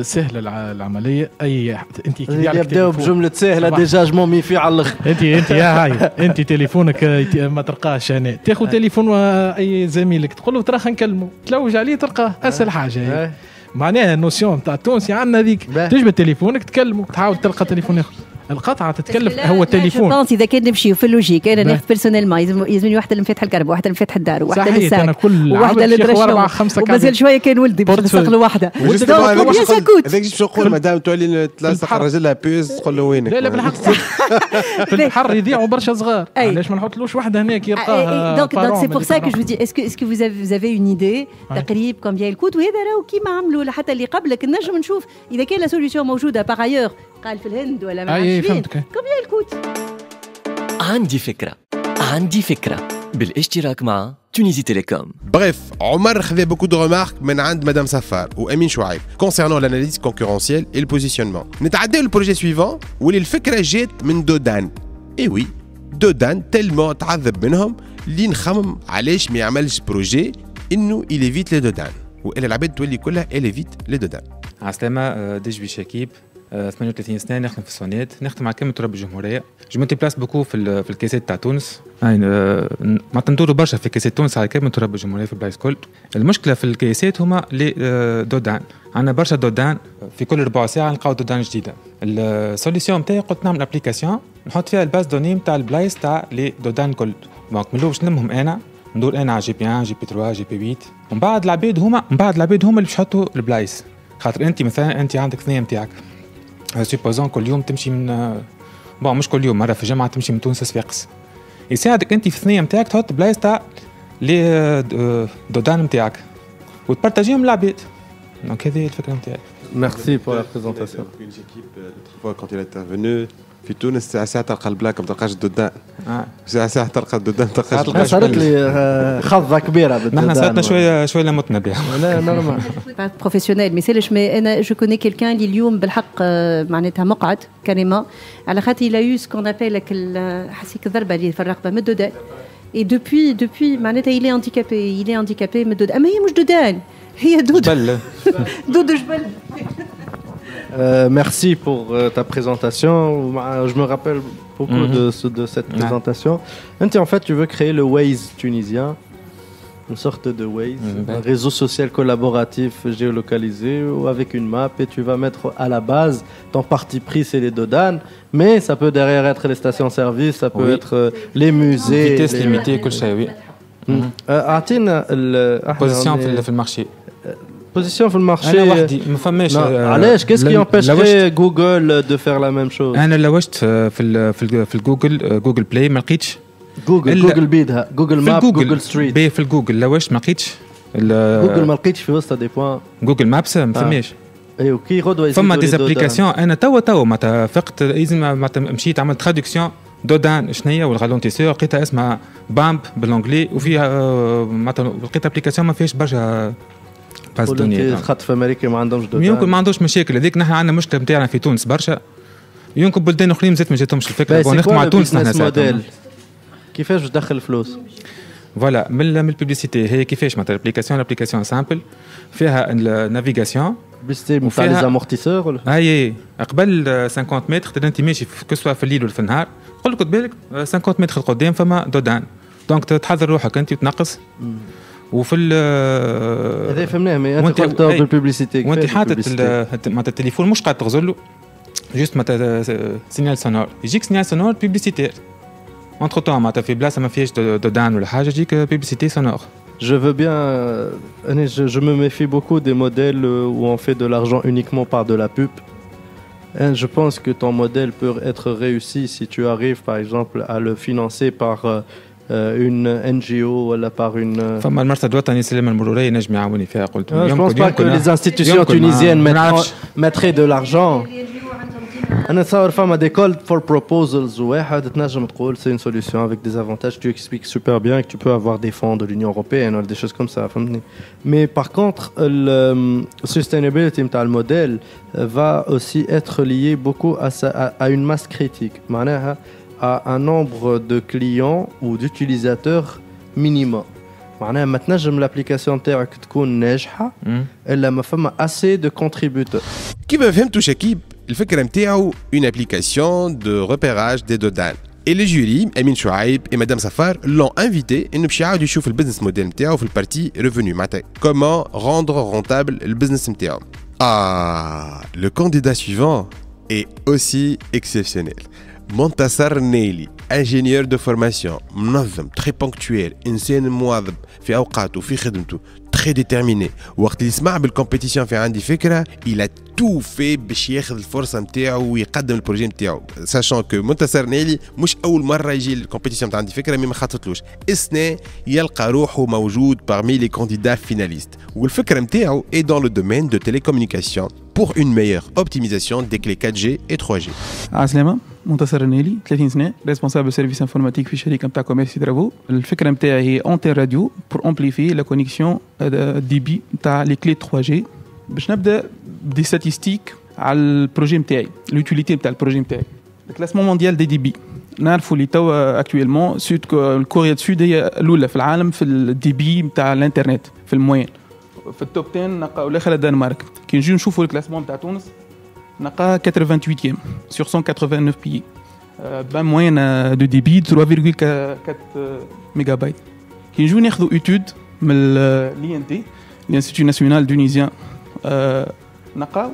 سهله العمليه. اي انت كي يبداو بجمله سهله ديجا جمومي في على الاخر. انت يا هاي انت تليفونك ما تلقاهش هنا تاخذ تليفون اي زميلك تقول له ترى خلينا نكلمه تلوج عليه تلقاه اسهل حاجه. معناها النوسيون تاع التونسي عندنا ذيك تجبد تليفونك تكلمه تحاول تلقى تليفون اخر. القطعه تتكلف هو التليفون. بونس اذا كان نمشيو في اللوجيك انا ناخذ بيرسونيلمون يلزمني واحده اللي مفتح الكهرباء واحده اللي مفتح الدار وواحده للساك وواحده للدرشه ومازال شويه كان ولدي باش نسق له واحده. هذاك باش نقول مدام تولي تلاصق الراجل لها بيوز تقول له وينك؟ لا بالحق في البحر يضيعوا برشا صغار علاش ما نحطلوش واحده هناك يلقاها. دونك سي بور سا كو جو دي اسكو vous avez une idée تقريب كومبيان الكوت وهذا راهو كيما عملوا حتى اللي قبلك نجم نشوف اذا كان لا سوليوشن موجوده باغ ايور قال في الهند ولا ما عرفش فين كومبيان الكوت. عندي فكرة بالاشتراك مع تونيزي تيليكوم. Bref, عمر خذا beaucoup de remarques من عند مدام سفار وأمين شعيب concernant l'analyse concurrentielle et le positionnement. نتعداو البروجي سويفون واللي الفكرة جات من دودان. اي وي دودان تلمو تعذب منهم اللي نخمم علاش ما يعملش بروجي انه إليفيت لي دودان وإلا العباد تولي كلها إليفيت لي دودان. عسلامة دجبي شكيب 38 سنه نخدم في الصونيت نخدم مع كامل تراب الجمهوريه. جو مونتي بلاس بوكو في الكيسات تاع تونس ما تنطروا برشا في كيسات تونس على كامل تراب الجمهوريه في بلايص كل. المشكله في الكيسات هما لي دودان. عندنا برشا دودان في كل ربع ساعه نلقاو دودان جديده. السوليسيون نتاعي قلت نعمل ابليكاسيون نحط فيها الباز دوني نتاع البلايص تاع لي دودان كل. دونك من باش نلمهم انا ندور انا على جي بي 1 جي بي 3 جي بي 8 ومن بعد العباد هما اللي باش يحطوا البلايص. خاطر انت مثلا انت عندك ثنيه نتاعك سوبوزون كل يوم تمشي من مش كل يوم مره في الجمعه تمشي من تونس صفاقس يساعدك انت في الثنيه نتاعك تحط بلايص تاع لي دودان نتاعك وتبارطاجيهم للعباد. دونك هذه الفكره نتاعي. ميرسي بور لا بريزونطاسيون. كنت انترفينو في تونس ساعه تلقى البلاك ما تلقاش الدودان ساعه تلقى الدودان تلقاش. صارت لي خضه كبيره بالدودان. نحن صارتنا شويه لمتنا بها. لا نورمال بروفيسيونيل مثالش مي انا جو كوني كيلكان اللي اليوم بالحق معناتها مقعد كريمه على خاطر لا يو سكون ابيل حسيك الضربه اللي في الرقبه من الدودان Et depuis معناتها il est handicapé من دود. أما هي مش دودان. هي دود. جبل. دود جبل. Merci pour ta présentation. Je me rappelle beaucoup de cette présentation. En fait, tu veux créer le Waze tunisien, une sorte de Waze, un réseau social collaboratif géolocalisé ou avec une map, et tu vas mettre à la base ton parti pris, c'est les dodanes, mais ça peut derrière être les stations-service, ça peut être les musées. Vitesse limitée, كل شيء, oui. أعطينا position في المارشي. Position في المارشي. أنا وحدي ما فماش. علاش qu'est-ce qui empêcherait Google de faire la même chose? أنا لوجت في الجوجل بلاي ما لقيتش. جوجل بيدها جوجل ماب جوجل ستريت في الجوجل لوجت ما لقيتش. جوجل ما لقيتش في وسط دي بوان. جوجل مابس ما فماش. ايوه كي غدوه يزيدوا فما ديزابليكاسيون انا توا معناتها فقت لازم مشيت عملت ترادكسيون دودان شنيا والغالونتيسور لقيتها اسمها بامب بالانجلي وفيها معناتها لقيت ابليكاسيون ما فيهاش برشا باس دوني. خاطر في امريكا ما عندهمش دودان. يمكن ما عندوش مشاكل هذيك. نحن عندنا مشكله نتاعنا في تونس برشا. يمكن بلدان اخرين زاد ما جاتهمش الفكره. نخدموا مع تونس نحن ساعتها. كيفاش باش تدخل الفلوس؟ فوالا من البوبليسيتي هي كيفاش معناتها الابليكاسيون سامبل فيها النافيغاسيون بيستيم تاع لي زامورتيسور ولا اي قبل 50 متر تقدر انت ماشي كسوا في الليل ولا في النهار قول لك بالك 50 متر قدام فما دودان دونك تحضر روحك انت وتنقص وفي هذا فهمناه مي انت قلت بالبوبليسيتي وانت حاطط معناتها التليفون مش قاعد تغزل له جوست معناتها سينيال سونور يجيك سينيال سونور بوبليسيتير entre temps معناتها في بلاصه ما فيهاش دودان ولا حاجه يجيك بوبليسيتي سونور. Je veux bien. Je me méfie beaucoup des modèles où on fait de l'argent uniquement par de la pub. Et je pense que ton modèle peut être réussi si tu arrives, par exemple, à le financer par une NGO ou par une. فما المرصد الوطني سلم المرورية نجم يعاوني فيها قلت. Je ne pense pas que les institutions tunisiennes mettraient de l'argent. أنا تصور فما des calls for proposals واحد تنجم تقول c'est une solution avec des avantages. Tu expliques super bien que tu peux avoir des fonds de l'Union européenne ou des choses comme ça. Mais par contre, le sustainability نتاع الموديل va aussi être lié beaucoup à une masse critique. معناها à un nombre de clients ou d'utilisateurs minimum. معناها ما تنجم الابليكاسيون تاعك تكون ناجحة إلا ما فما assez de contributeurs. كيف فهمتوا شكيب الفكرة متاعو une application de repérage des dodanes. Et le jury, Amin Chouaib et Madame Safar, l'ont invité et nous avons vu le business model متاعو في البارتي revenu. Comment rendre rentable le business متاعو. Ah, le candidat suivant est aussi exceptionnel. Montassar Neili, ingénieur de formation, منظم, très ponctuel, إنسان مواظب في أوقاته في خدمته, très déterminé. وقت اللي يسمع بالكومبيتيشن في عندي فكرة, il a tout fait باش ياخذ الفرصة نتاعو ويقدم البروجي نتاعو. sachant que Montassar Neili مش أول مرة يجي الكومبيتيشن نتاع عندي فكرة ما خاطتلوش. السنة يلقى روحه موجود parmi les candidats finalistes. والفكرة نتاعو est dans le domaine de télécommunication pour une meilleure optimisation des clés 4G et 3G. عسلامة منتصر النيلي 30 سنة ريسبونسابل سيرفيس انفورماتيك في شركة نتاع كوميرسي درافو. الفكرة نتاعي هي اونتين راديو بور امبليفي لا كونيكسيون دي بي نتاع لي كلي 3G. باش نبدا دي ستاتستيك على البروجي نتاعي لوتيليتي نتاع البروجي نتاعي. الكلاسمون مونديال دي بي نعرفوا اللي توا اكطويلمون سود الكوريا دو سود هي الاولى في العالم في الدي بي نتاع الانترنت في الموين. في التوب 10 نلقاو الاخر الدنمارك. كي نجيو نشوفوا الكلاسمون نتاع تونس نلقاها 88e sur 189 pays. بان موين دو ديبي 3,4 ميجابايت. كي نجيو ناخذوا ايتود من لي ان تي الانستيتيو ناسيونال تونيزيان نلقاو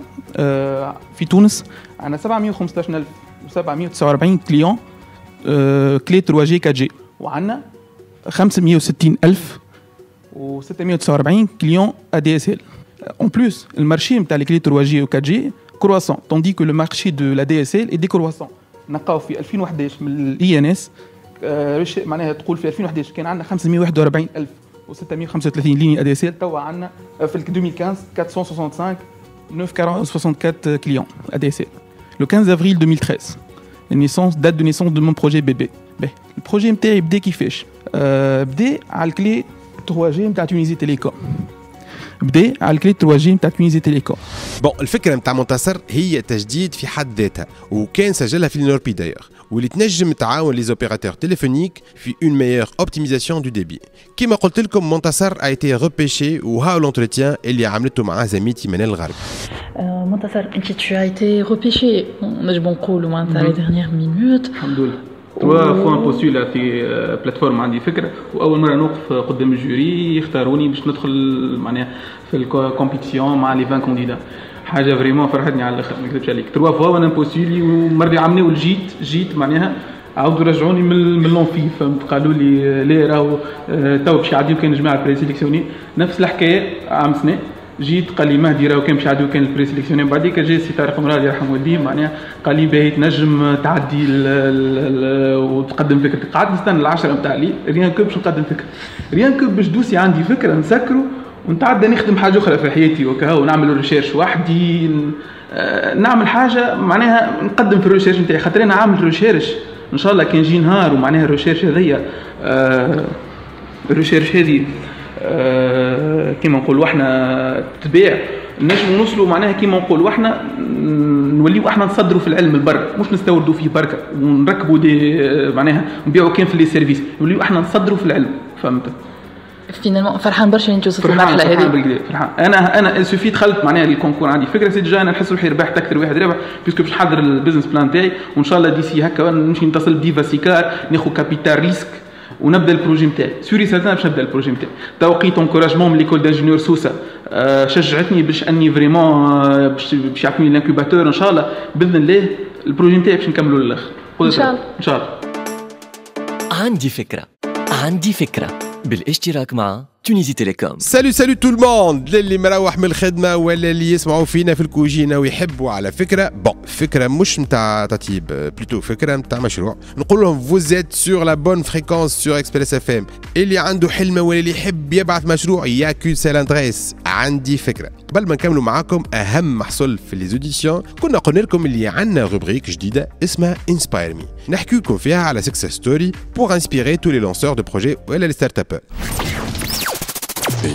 في تونس عندنا 715,749 كليون كلي 3G 4G وعندنا 560,649 كليون ADSL. En plus, le marché de les clés 3G et 4G croissant, tandis que le marché de la DSL est décroissant. نلقاو في 2011 من الاي ان اس معناها تقول في 2011 كان عندنا 541,635 ليني ADSL. توا عندنا في 2015 465,964 clients ADSL. Le 15 avril 2013, date de naissance de mon projet bébé. Le projet نتاعي بدا كيفاش؟ بدا على الكلي 3G نتاع تونيزي تيليكوم. بدا على الكلي 3 جي نتاع تونيزي تيليكوم. بون الفكره نتاع منتصر هي تجديد في حد ذاتها وكان سجلها في النوربي دايوغ واللي تنجم تعاون لي زوبيراتور تليفونيك في اون ميور اوبتيميزاسيون دو ديبي. كيما قلت لكم منتصر a été repêché وهاو لونتروتيان اللي عملته مع زميلتي منال الغربي. منتصر انت tu as été repêché نجم نقولوا معناتها les dernières minutes. الحمد لله. 3 fois postulé في بلاتفورم عندي فكره واول مره نوقف قدام الجوري يختاروني باش ندخل معناها في الكومبيتيسيون مع لي 20 كونديدا. حاجه فريمون فرحتني على الاخر ما نكذبش عليك. 3 فوا وانا بوستولي ومره عملوا جيت معناها عاودوا رجعوني من لونفي فهمت قالوا لي لا راهو تو باش يعديو كان جماعه بري سيليكسيوني نفس الحكايه عام سنه جيت قال لي مهدي راهو كان باش يعديو كان البري سيليكسيوني بعديك جا سي طارق مراد يرحم والديه معناها قال لي باهي تنجم تعدي وتقدم فكرتك. قعدت نستنى العشره نتاع لي ريان كو باش نقدم فكره ريان كو باش دوسي عندي فكره نسكروا ونتعدى نخدم حاجه اخرى في حياتي وكهو نعمل ريشيرش وحدي نعمل حاجه معناها نقدم في الريشيرش نتاعي خاطر انا عامل ريشيرش ان شاء الله كان يجي نهار ومعناها الريشيرش هذيا الريشيرش هذه كيما نقولوا احنا تبيع نجم نوصلوا معناها كيما نقولوا احنا نوليو احنا نصدروا في العلم البر مش نستوردوا فيه بركه ونركبوا دي معناها نبيعوا كان في لي سيرفيس نوليو احنا نصدروا في العلم فهمت. فينالمون فرحان برشا انت وصلت للمرحله هذه. فرحان انا سوفي دخلت معناها الكونكور عندي فكره سي ديجا انا نحس روحي ربحت اكثر واحد ربح بيسكو باش نحضر البيزنس بلان تاعي وان شاء الله ديسي هكا نمشي نتصل بديفا سيكار ناخذ كابيتال ريسك ونبدا البروجي نتاعي سوري ساتان باش نبدا البروجي نتاعي. توقيت انكوراجمون من ليكول دانجينيور سوسه شجعتني باش اني فريمون باش يعطوني الانكوباتور ان شاء الله باذن الله البروجي نتاعي باش نكملوا للاخر ان شاء الله ان شاء الله. عندي فكرة بالاشتراك مع تونيزي تيليكوم. سالو تو الموند للي مروح من الخدمه ولا اللي يسمعوا فينا في الكوجينه ويحبوا على فكره فكره مش نتاع تطيب بلوتو فكره نتاع مشروع نقول لهم فوزيت سور لا بون فريكونس سور اكسبريس اف ام. اللي عنده حلمه ولا اللي يحب يبعث مشروع يا كو سيل ادريس عندي فكره. قبل ما نكملوا معاكم اهم محصول في لي زوديسيون كنا قلنا لكم اللي عندنا روبريك جديده اسمها انسباير مي نحكي لكم فيها على سكسس ستوري بور انسبيري تو لي لونسور دو بروجي ولا لي ستارت ابر.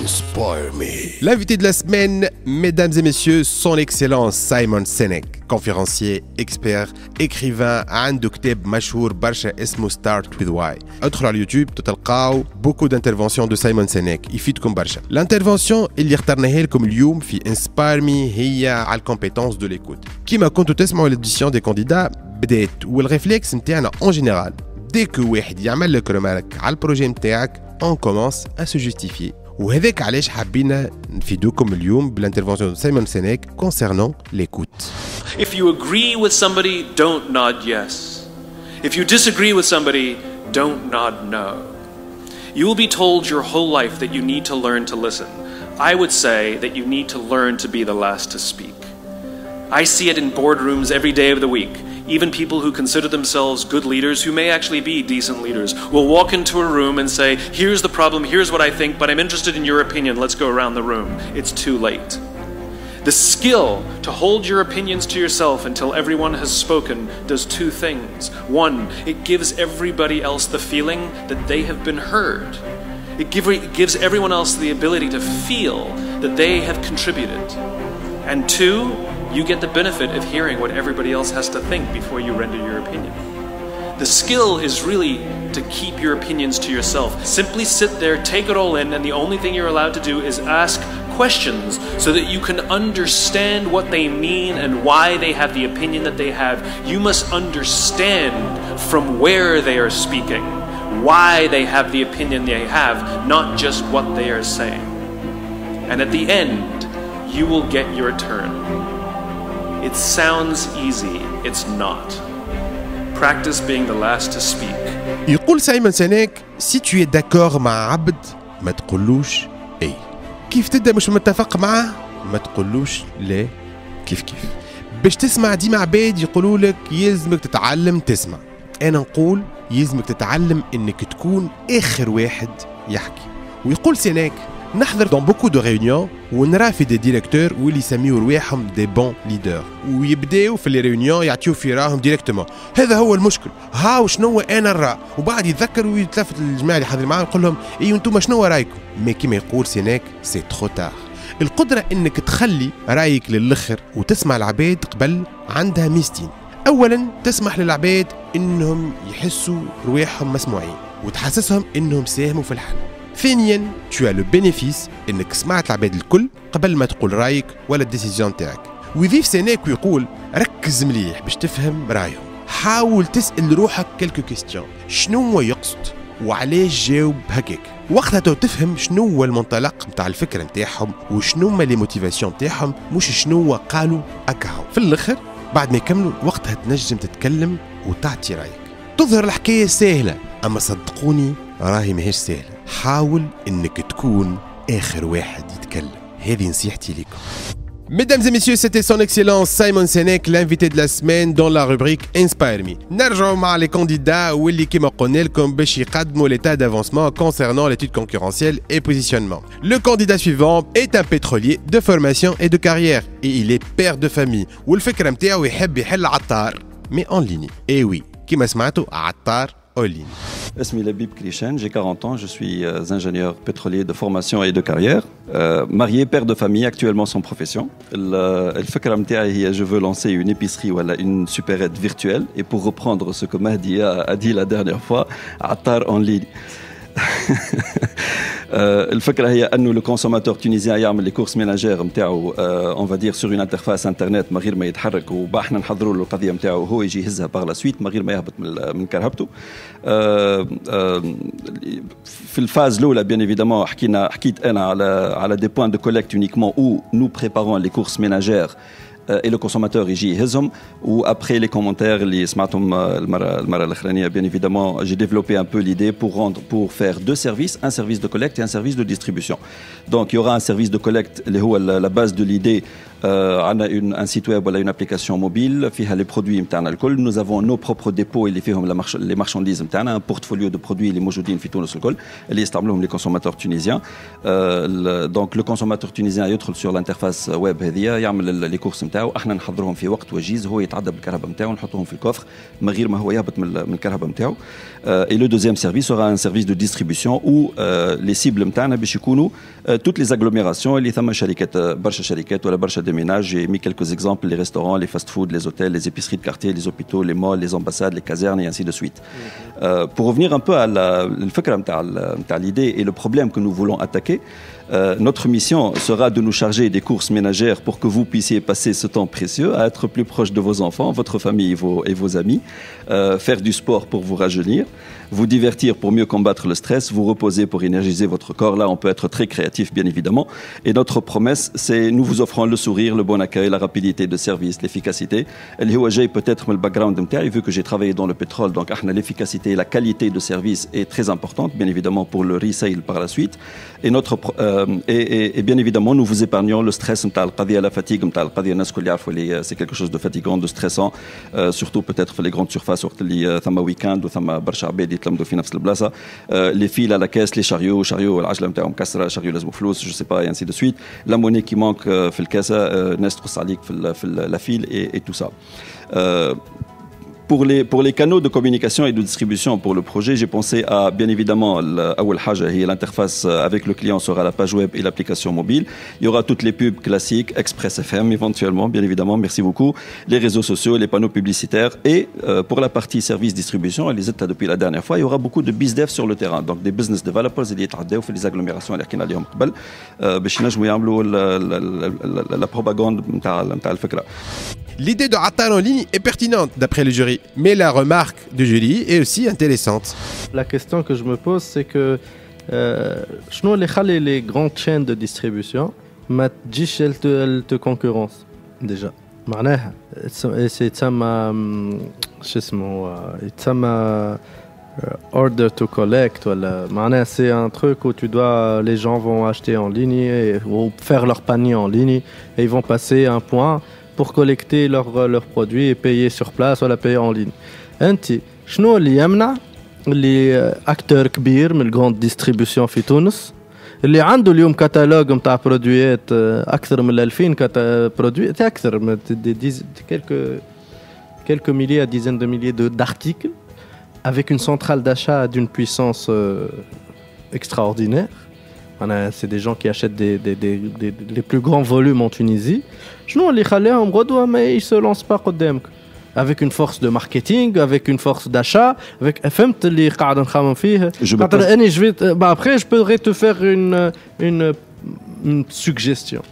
Inspire me. L'invité de la semaine, mesdames et messieurs, son excellence Simon Sinek, conférencier, expert, écrivain, عنده كتاب مشهور برشا اسمه Start with Why. ادخلوا على اليوتيوب تلقاو beaucoup d'interventions de Simon Sinek يفيدكم برشا. L'intervention اللي اخترناها لكم اليوم في Inspire me هي على الكومبيتونس دو ليكوت. كيما كنتوا تسمعوا l'audition des candidats بدات والريفلكس نتاعنا en général dès que واحد يعمل لك رمارك على البروجي نتاعك on commence à se justifier. وهذاك علاش حبينا نفيدوكم اليوم بالانترفونسيون de Simon Sinek concernant l'écoute. If you agree with somebody, don't nod yes. If you disagree with somebody, don't nod no. You will be told your whole life that you need to learn to listen. I would say that you need to learn to be the last to speak. I see it in boardrooms every day of the week. Even people who consider themselves good leaders, who may actually be decent leaders, will walk into a room and say, here's the problem, here's what I think, but I'm interested in your opinion, let's go around the room. It's too late. The skill to hold your opinions to yourself until everyone has spoken does two things. One, it gives everybody else the feeling that they have been heard. It gives everyone else the ability to feel that they have contributed. And two, you get the benefit of hearing what everybody else has to think before you render your opinion. The skill is really to keep your opinions to yourself. Simply sit there, take it all in, and the only thing you're allowed to do is ask questions so that you can understand what they mean and why they have the opinion that they have. You must understand from where they are speaking, why they have the opinion they have, not just what they are saying. And at the end, you will get your turn. It sounds easy, it's not. Practice being the last to speak. يقول سايمون سينيك si tu es d'accord مع عبد ما تقولوش اي. كيف تبدا مش متفق معه ما تقولوش لا كيف باش تسمع ديما عباد يقولوا لك يلزمك تتعلم تسمع. انا نقول يلزمك تتعلم انك تكون اخر واحد يحكي. ويقول سينيك نحضر dans beaucoup de réunions ونرى في دي ديريكتور واللي يسميو رواحهم دي بون ليدر ويبداو في لي ريونيون يعطيو في راهم ديريكتومون هذا هو المشكل هاو شنو انا نرى وبعد يتذكر ويتلفت الجماعه اللي حاضرين معاه ويقول لهم اي انتم شنو رايكم مي كيما يقول سينيك سي ترو تار القدرة انك تخلي رايك للآخر وتسمع العباد قبل عندها ميزتين. اولا تسمح للعباد انهم يحسوا رواحهم مسموعين وتحسسهم انهم ساهموا في الحل. ثانيا tu as le bénéfice انك سمعت العباد الكل قبل ما تقول رايك ولا الديسيجن تاعك. ويضيف سينيك ويقول ركز مليح باش تفهم رايهم، حاول تسأل روحك كلكو كيستيون، شنو هو يقصد وعلاش جاوب هكاك. وقتها تفهم شنو هو المنطلق نتاع الفكره نتاعهم وشنو هما لي موتيفاسيون نتاعهم، مش شنو هو قالوا اكاهو. في الاخر بعد ما يكملوا وقتها تنجم تتكلم وتعطي رايك. تظهر الحكايه سهله، اما صدقوني راهي ماهيش سهله. حاول انك تكون اخر واحد يتكلم، هذه نصيحتي لكم. Mesdames et messieurs, c'était son excellence Simon Sinek, l'invité de la semaine dans la rubrique Inspire Me. نرجعوا مع les candidats واللي كما قلنا لكم باش يقدموا l'état d'avancement concernant l'étude concurrentielle et positionnement. Le candidat suivant est un pétrolier de formation et de carrière et il est père de famille. والفكرة نتاعو يحب يحل عطار mais en ligne. Et oui, كما سمعتوا عطار en ligne. اسمي لبيب كريشان, j'ai 40 ans, je suis ingénieur pétrolier de formation et de carrière, marié, père de famille, actuellement sans profession. الفكرة متاعي هي je veux lancer une épicerie ou une supérette virtuelle, et pour reprendre ce que Mahdi a dit la dernière fois, عطار en ligne. الفكرة هي أنه le consommateur tunisien يعمل les courses ménagères متاعو on va dire sur une interface internet من غير ما يتحرك, وباحنا نحضروا له القضية متاعو هو يجي يهزها par la suite من غير ما يهبط من كرهبته. في الفاز الأولى bien évidemment حكيت أنا على des points de collecte uniquement où nous préparons les courses ménagères et le consommateur يجي يهزهم, ou après les commentaires اللي سمعتهم المرة الأخرانية bien évidemment j'ai développé un peu l'idée pour faire deux services, un service de collecte et un service de distribution. Donc il y aura un service de collecte اللي هو la base de l'idée. On a un site web ou une application mobile فيها les produits متاعنا الكل. Nous avons nos propres dépôts اللي فيهم les marchandises متاعنا, un portfolio de produits اللي موجودين في تونس الكل اللي يستعملوهم les consommateurs tunisiens. Donc le consommateur tunisien يدخل sur l'interface web هذه يعمل les courses متاعو, احنا نحضرهم في وقت وجيز, هو يتعدى بالكهرباء متاعو نحطهم في الكوفر من غير ما هو يهبط من الكهرباء متاعو. Et le deuxième service sera un service de distribution où les cibles متاعنا باش يكونوا toutes les agglomérations اللي ثم شركات برشا شركات ولا برشا ménages. J'ai mis quelques exemples, les restaurants, les fast-food, les hôtels, les épiceries de quartier, les hôpitaux, les malls, les ambassades, les casernes et ainsi de suite. Pour revenir un peu à l'idée et le problème que nous voulons attaquer, notre mission sera de nous charger des courses ménagères pour que vous puissiez passer ce temps précieux à être plus proche de vos enfants, votre famille et vos amis, faire du sport pour vous rajeunir, vous divertir pour mieux combattre le stress, vous reposer pour énergiser votre corps. Là, on peut être très créatif, bien évidemment. Et notre promesse, c'est nous vous offrons le sourire, le bon accueil, la rapidité de service, l'efficacité. J'ai peut-être le background de vu que j'ai travaillé dans le pétrole, donc l'efficacité et la qualité de service est très importante, bien évidemment, pour le resale par la suite. Et bien évidemment, nous vous épargnons le stress, la fatigue, c'est quelque chose de fatigant, de stressant, surtout peut-être les grandes surfaces, les week-end ou les fils à la caisse, les chariots, العجلة نتاعهم مكسرة, chariots لازمو فلوس, je sais pas, et ainsi de suite. La monnaie qui manque في الكاسة, ناس تقص عليك في la file et tout ça. Pour les canaux de communication et de distribution pour le projet, j'ai pensé à, bien évidemment, l'interface avec le client sera la page web et l'application mobile. Il y aura toutes les pubs classiques, Express FM éventuellement, bien évidemment, merci beaucoup, les réseaux sociaux, les panneaux publicitaires. Et pour la partie service distribution, et les états depuis la dernière fois, il y aura beaucoup de BizDev sur le terrain, donc des business developers et des agglomérations la propagande نتاع الفكرة. L'idée de Attar en ligne est pertinente d'après le jury, mais la remarque du jury est aussi intéressante. La question que je me pose, c'est que شنو اللي يخلي les grandes chaînes de distribution ما تجيش elles te concurrence déjà. معناها يتسمى شو اسمه يتسمى order to collect ولا معناها c'est un truc où les gens vont acheter en ligne ou faire leur panier en ligne et ils vont passer un point pour collecter leurs produits et payer sur place ou payer en ligne. انت شنو اللي يمنع اللي اكتور كبير من الجراند ديستريبيوشن في تونس اللي عنده اليوم كتالوج نتاع برودويات اكثر من 2000 برودوي اكثر من quelques milliers à dizaines de milliers d'articles avec une centrale d'achat d'une puissance extraordinaire. C'est des gens qui achètent les plus grands volumes en Tunisie. شنو اللي خلاهم غدوة ما se lancent pas قدامك avec une force de marketing, avec une force d'achat, avec فهمت اللي قاعد نخمم فيه. Après je pourrais te faire une suggestion.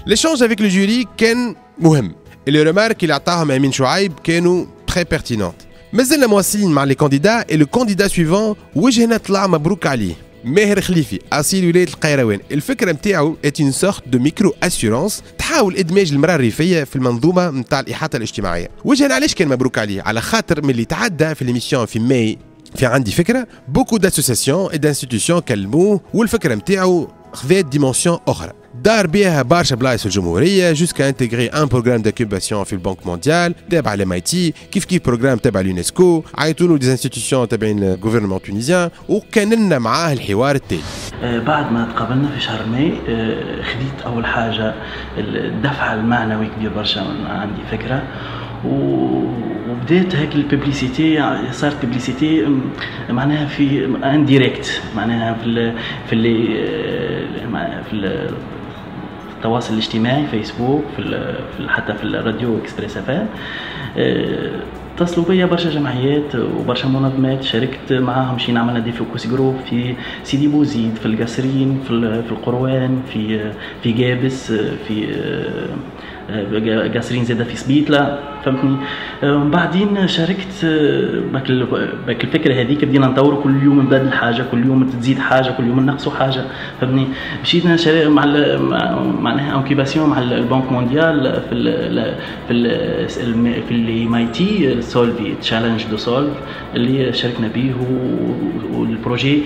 L'échange avec le jury كان مهم. Et les remarques اللي عطاهم أمين شعيب كانوا très pertinentes. مازلنا مواصلين مع les candidats et le candidat suivant وجهنا طلع مبروك عليه. ماهر خليفي أصيل ولاية القيروان. الفكرة متاعو est une sorte de micro assurance تحاول إدماج المرأة الريفية في المنظومة متاع الإحاطة الاجتماعية. وجهنا علاش كان مبروك عليه؟ على خاطر من اللي تعدى في الإميسيون في ماي في عندي فكرة beaucoup d'associations et d'institutions كلموه والفكرة متاعو خذات ديمونسيون أخرى. دار بها برشا بلايص في الجمهوريه جوسكا انتغري ان بروغرام دانكوباسيون في البنك مونديال تابع لMIT كيف بروغرام تابع اليونسكو عيطوا له دي انستيتيوشن تابعين الجوفرنمون تونيزيان وكان لنا معاه الحوار التالي. بعد ما تقابلنا في شهر ماي خديت اول حاجه الدفع المعنوي كبير برشا عندي فكره وبدات هيك الببليسيتي صارت ببليسيتي معناها في انديريكت معناها في التواصل الاجتماعي فيسبوك حتى في الراديو اكسبريس اف اتصلوا بيا برشا جمعيات وبرشا منظمات شاركت معاهم مشينا عملنا دي فوكس جروب في سيدي بوزيد في القصرين في القروان في جابس في قاصرين زاده في سبيتلا فهمتني. بعدين شاركت باك الفكره هذيك بدينا نطوروا كل يوم نبدل حاجه كل يوم تزيد حاجه كل يوم نقصوا حاجه فهمتني. مشينا مع معناها انكيباسيون مع البنك مونديال في الMIT سولفي تشالنج دو سولف اللي شاركنا به والبروجي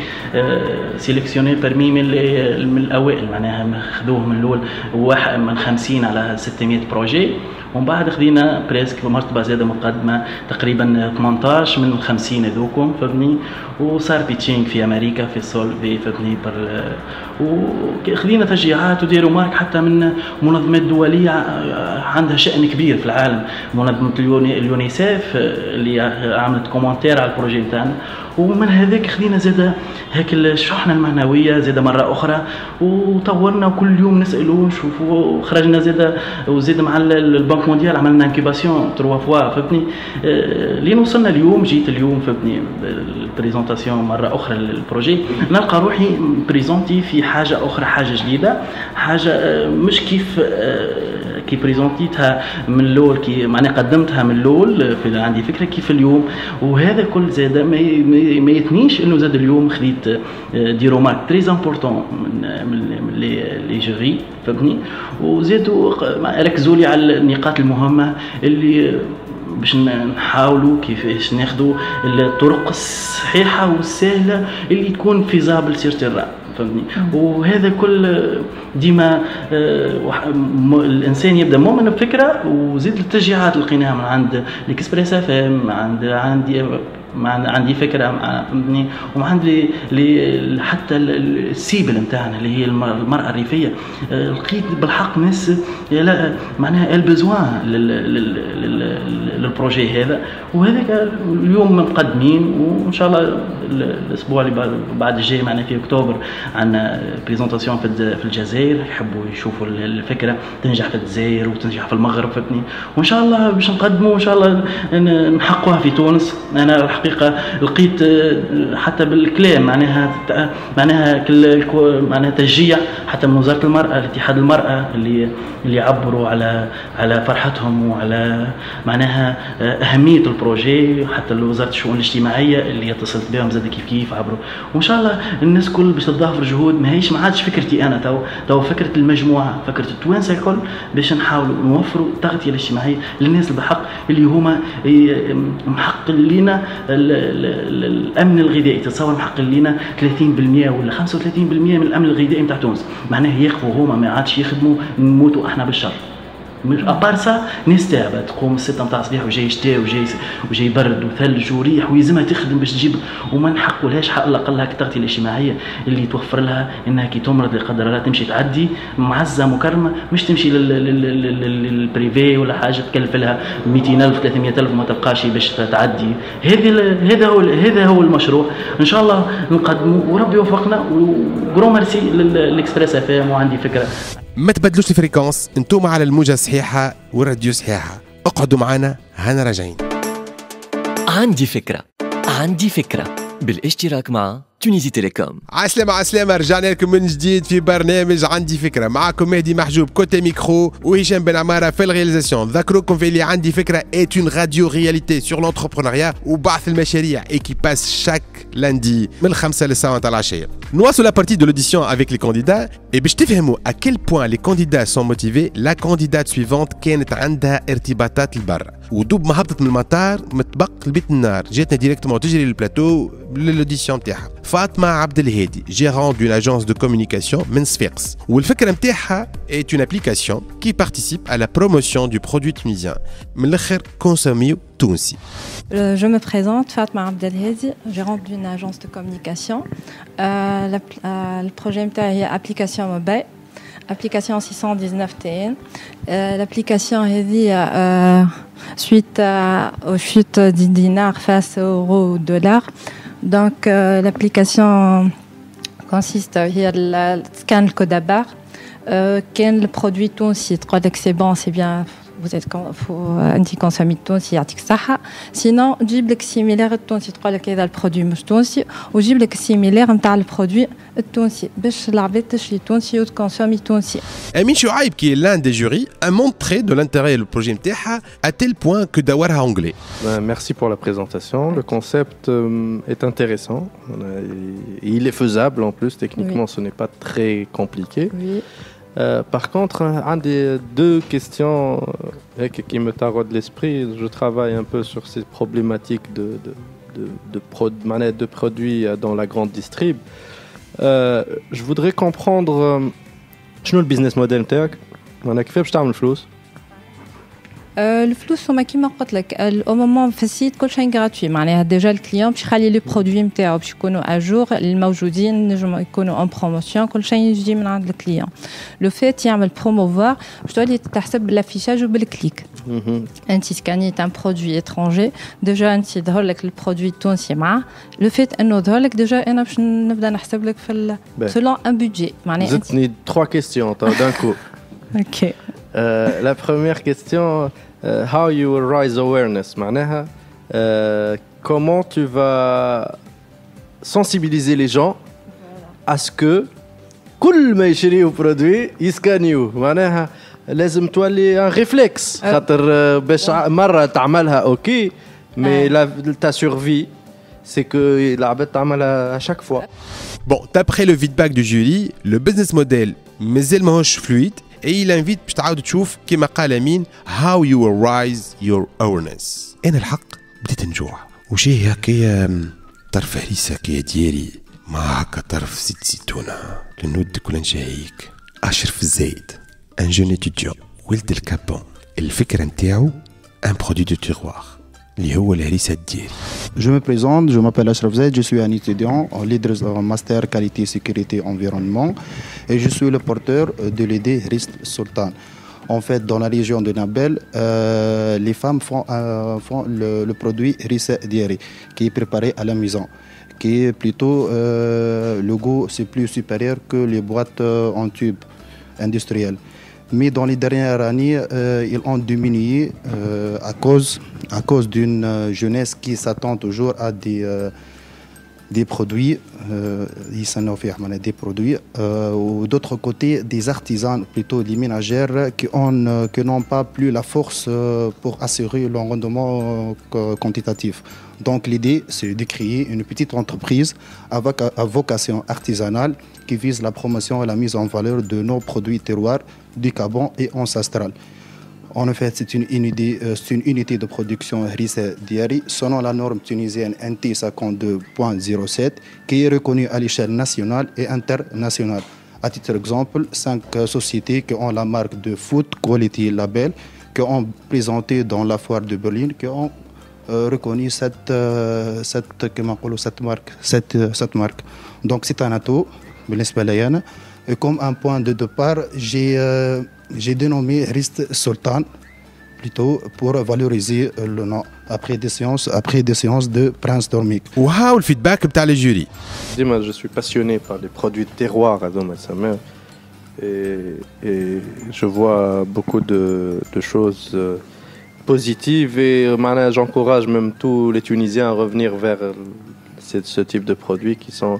سيليكسيوني برمي من الاوائل معناها خذوه من الاول واحد من 50 على 600 بروجي ومن بعد خذينا بريسك مرتبه زاده مقدمه تقريبا 18 من 50 هذوكم فهمني. وصار بيتشينج في امريكا في السولفي فهمني وخذينا تشجيعات وديروا مارك حتى من منظمات دوليه عندها شأن كبير في العالم. منظمه اليونيسيف اللي عملت كومنتير على البروجي نتاعنا ومن هذاك خذينا زاده هيك الشحنه المعنويه زاده مره اخرى وطورنا وكل يوم نسالوا نشوفوا وخرجنا زاده وزيد مع البنك مونديال عملنا انكيباسيون 3 فوا فهمتني. لين وصلنا اليوم جيت اليوم فهمتني البريزونطاسيون مره اخرى للبروجي نلقى روحي بريزونتي في حاجه اخرى حاجه جديده حاجه مش كيف كي بريزونتيتها من الاول كي معناها قدمتها من الاول في عندي فكره كيف اليوم. وهذا كل زاده ما يتنيش انه زاد اليوم خديت دي رومارك تري امبورطون من لي جوري فهمتني. وزادوا ركزوا لي على النقاط المهمه اللي باش نحاولوا كيفاش ناخذوا الطرق الصحيحه والسهله اللي تكون فيزابل سير تيرا فهمتني. وهذا كل ديما الانسان يبدا مؤمن بفكره وزيد التشجيعات لقيناها من عند الاكسبريس اف ام عندي فكره فهمتني. وعندي حتى السيبل نتاعنا اللي هي المراه الريفيه لقيت بالحق ناس معناها البزوان للبروجي هذا. وهذاك اليوم مقدمين وان شاء الله الاسبوع اللي بعد الجاي معنا في اكتوبر عندنا بريزونطاسيون في الجزائر يحبوا يشوفوا الفكره تنجح في الجزائر وتنجح في المغرب فهمتني. وان شاء الله باش نقدموا وان شاء الله نحققوها في تونس. انا الحقيقه لقيت حتى بالكلام معناها تشجيع حتى من وزاره المراه الاتحاد المراه اللي يعبروا على فرحتهم وعلى معناها اهميه البروجي حتى وزاره الشؤون الاجتماعيه اللي اتصلت بهم زاد كيف عبروا. وان شاء الله الناس كل باش تضافر جهود ما عادش فكرتي انا تو فكره المجموعه فكره التوانسه الكل باش نحاولوا نوفروا التغطيه الاجتماعيه للناس اللي بحق اللي هما محقق لنا الامن الغذائي. تصور محقق لنا 30% ولا 35% من الامن الغذائي نتاع تونس معناه يقفوا هما ما عادش يخدموا نموتوا احنا بالشر ابار سا ناس تعبه تقوم 6 نتاع الصباح وجاي شتاء وجاي برد وثلج وريح ويلزمها تخدم باش تجيب وما نحقولهاش حق الاقل هاك التغطيه الاجتماعيه اللي توفر لها انها كي تمرض لا قدر الله تمشي تعدي معزه مكرمه مش تمشي للبريفي ولا حاجه تكلف لها 200,000 300,000 وما تلقاش باش تعدي. هذا هو المشروع ان شاء الله نقدمه وربي يوفقنا وجرو ميرسي للاكسبريس اف ام وعندي فكره. ما تبدلوش الفريكونس، انتم على الموجة الصحيحة والراديو صحيحة. اقعدوا معنا، هنا راجعين. عندي فكرة بالاشتراك مع تونيزي تيليكوم. عسلامة رجعنا لكم من جديد في برنامج عندي فكرة. معكم مهدي محجوب كوتي ميكرو وهشام بن عمارة في الرياليزاسيون. ذكروكم في اللي عندي فكرة est une radio réalité sur l'entrepreneuriat وبعث المشاريع et qui passe chaque lundi من 5 للساعة تاع العشية. نواصل la partie de l'audition avec les candidats et باش تفهموا à quel point les candidats sont motivés. La candidate suivante كانت عندها ارتباطات البر ودوب ما هبطت من المطار متبق لبيت النار جاتنا ديريكتومون تجري للبلاتو للأوديسيون تاعها. فاطمة عبد الهادي gérante d'une agence de communication من صفاقس والفكرة نتاعها est une application qui participe à la promotion du produit tunisien من الآخر كونسوميو تونسي. Je me présente, Fatma Abdelhadi, gérante d'une agence de communication. Le projet est application mobile, application 619 TN. L'application est suite aux chutes du dinar face au euro ou dollar. Donc l'application consiste à scanner le code à barre, quel produit tunisien, c'est bon, c'est bien. Vous êtes anti-consommé تونسي يعطيك الصحة. سينو تجيب لك سيميلير التونسي تقول لك هذا البرودوي مش تونسي وتجيب لك السيميلير نتاع البرودوي التونسي باش العباد تشري تونسي وتكونسومي تونسي. Amine Chouaib, qui est l'un des jurys, a montré de l'intérêt du projet نتاعها à tel point que d'avoir anglais. Merci pour la présentation. Le concept est intéressant. Il est faisable en plus. Techniquement, ce n'est pas très compliqué. Oui. Par contre, un des deux questions qui me taraude l'esprit, je travaille un peu sur ces problématiques de produits dans la grande distrib. Je voudrais comprendre شنو البيزنس موديل نتاعك؟ معناها كيفاش باش تعمل فلوس؟ الفلوس هما كيما قلت لك او مومون في السيت كل شيء غراتوي معناها ديجا الكليون باش يخلي لي برودوي نتاعو باش يكونوا اجور الموجودين نجموا يكونوا اون بروموسيون كل شيء يجي من عند الكليون لو فيت يعمل بروموفوار باش تولي تحسب بالافيشاج وبالكليك انت سكانيت ان برودوي اترونجي ديجا انت ظهر لك البرودوي التونسي معاه لو فيت انه ظهر لك ديجا انا باش نبدا نحسب لك في سولون ان بودجي معناها زدتني 3 كيستيون دان كو. اوكي. La première question, how you will raise awareness, معناها comment tu vas sensibiliser les gens à ce que كل ما يشريوا برودوي يسكانيو معناها لازم تولي un réflexe خاطر باش مرة تعملها اوكي mais ta survie c'est que العباد تعملها à chaque fois. Bon, d'après le feedback du jury, le business model مازال ماهوش fluide et il invite باش تعاود تشوف كما قال أمين how you will raise your awareness. أنا الحق بديت نجوع وشي هكايا طرف هريسة هكايا ديالي مع هكا طرف زيت زيتونة لنودك ولا نشهيك. أشرف الزايد ان جون étudiant ولد الكابون. الفكرة نتاعو ان برودوي دو تيروار اللي هو الهريسة الديالي. Je me présente, je m'appelle Ashraf Zaid, je suis un étudiant en leader en master qualité, sécurité, environnement et je suis le porteur de l'idée Rist Sultan. En fait, dans la région de Nabel, les femmes font le produit Rissa Diari qui est préparé à la maison, qui est plutôt le goût c'est plus supérieur que les boîtes en tube industrielles. Mais dans les dernières années, ils ont diminué à cause d'une jeunesse qui s'attend toujours à des produits, des produits, ou d'autre côté des artisans, plutôt des ménagères qui n'ont pas plus la force pour assurer leur rendement quantitatif. Donc l'idée, c'est de créer une petite entreprise à vocation artisanale qui vise la promotion et la mise en valeur de nos produits terroirs du Gabon et ancestrales. En fait, c'est une unité de production Rissa Diari selon la norme tunisienne NT 52.07 qui est reconnue à l'échelle nationale et internationale À titre d'exemple, 5 sociétés qui ont la marque de foot Quality Label, qui ont présenté dans la foire de Berlin, qui ont reconnu cette marque. Donc c'est un atout, et comme un point de départ, j'ai dénommé Rist Sultan, plutôt pour valoriser le nom après des séances de brainstorming. Wow, le feedback de le jury. Je suis passionné par les produits de terroir à Domaine et je vois beaucoup de choses positives et j'encourage même tous les Tunisiens à revenir vers ce type de produits qui sont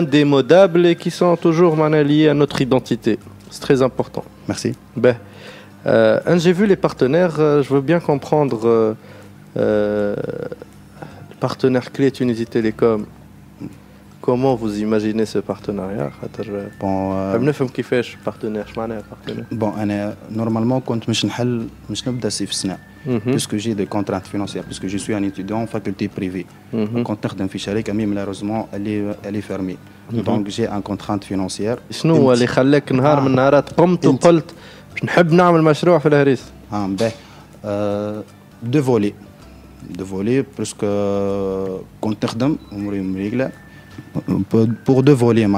indémodables et qui sont toujours liés à notre identité. C'est très important. Merci. J'ai vu les partenaires, je veux bien comprendre le partenaire clé Tunisie Télécom. Comment vous imaginez ce partenariat? Bon, normalement, quand je نبدأ في السنة puisque j'ai des contraintes financières, puisque je suis un étudiant en faculté privée. Quand نخدم في شركة, mais malheureusement, elle est fermée. Donc j'ai une contrainte financière. شنو هو اللي خلاك نهار من النهارات قمت وقلت باش نحب نعمل مشروع في الهريس؟ deux volets, puisque quand نخدم أموري مريقلة. Pour deux volets,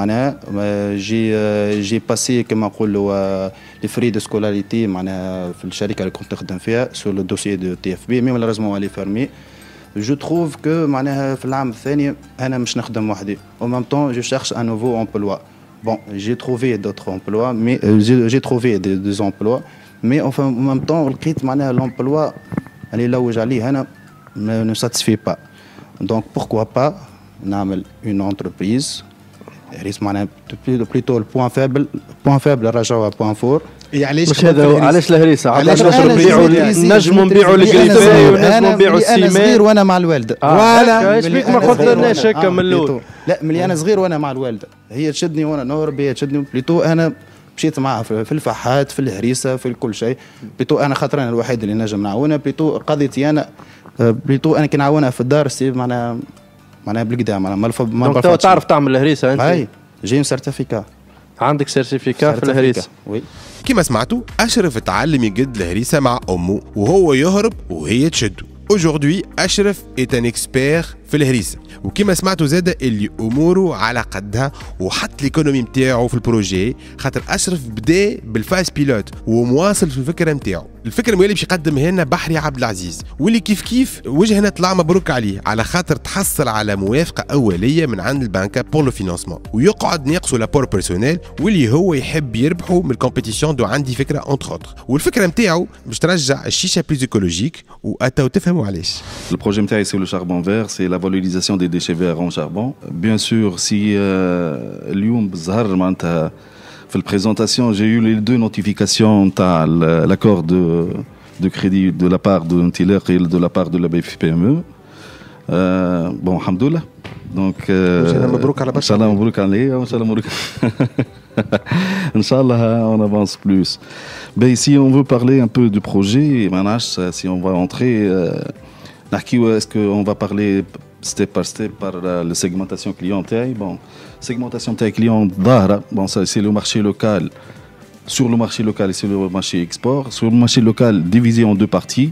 j'ai passé les frais de scolarité sur le dossier de TFB, mais malheureusement elle est fermée. Je trouve que en même temps je cherche un nouveau emploi. Bon, j'ai trouvé d'autres emplois, mais j'ai trouvé des emplois, mais enfin en même temps l'emploi là où j'allais ne satisfait pas. Donc pourquoi pas une entreprise, plutôt le point faible رجعوا point fort. مش هذا علاش الهريسه؟ علاش نبيعوا نجموا نبيعوا الكريفاي ونجموا نبيعوا السيمان. انا صغير وانا مع الوالده. فوالا ايش بيك ما قلت لناش هكا من الاول؟ لا ملي انا صغير وانا مع الوالده، هي تشدني وانا نهرب، هي تشدني بليتو انا مشيت معها في الفحات في الهريسه في كل شيء. بليتو انا خاطر انا الوحيد اللي نجم نعاونها، بليتو قضيتي انا كي نعاونها في الدار سي معناها بالقدام ما دونك تو تعرف تعمل الهريسه انت؟ اي جي سيرتيفيكا. عندك سيرتيفيكا في الهريسه؟ وي. كما سمعتوا أشرف اتعلم يقد الهريسة مع أمه وهو يهرب وهي تشده. Aujourd'hui, أشرف est un expert في الهريسة، وكما سمعتوا زادة اللي أموره على قدها وحط الإيكونومي متاعه في البروجي، خاطر أشرف بدأ بالفاز بيلوت ومواصل في الفكرة متاعه. الفكرة اللي باش يقدم هنا بحري عبد العزيز، واللي كيف وجهنا طلع مبروك عليه على خاطر تحصل على موافقة أولية من عند البنكة بور لو فينانسمون، ويقعد ناقصه لابور بيرسونيل واللي هو يحب يربحه من الكومبيتيسيون دو عندي فكرة اونتر اوتر. والفكرة متاعه باش ترجع الشيشة بليز ايكولوجيك وأتاو تفهموا علاش. البروجي متاعي سي لو شاربون فير، سي لا valorisation des déchets verts en charbon. Bien sûr, si اليوم بالظهر معناتها في البريزونتاسيون j'ai eu les deux notifications تاع l'accord de crédit de la part de Ntiler et de la part de la BFPME. Bon, alhamdoulilah. Donc Inch'Allah مبروك عليه وإن شاء الله مبروك. Inch'Allah, on avance plus. Ben ici on veut parler un peu du projet, si on va entrer est-ce qu'on va parler step par step par la segmentation client. Bon, segmentation client ظاهرة. Bon, ça c'est le marché local. Sur le marché local et sur le marché export. Sur le marché local divisé en deux parties.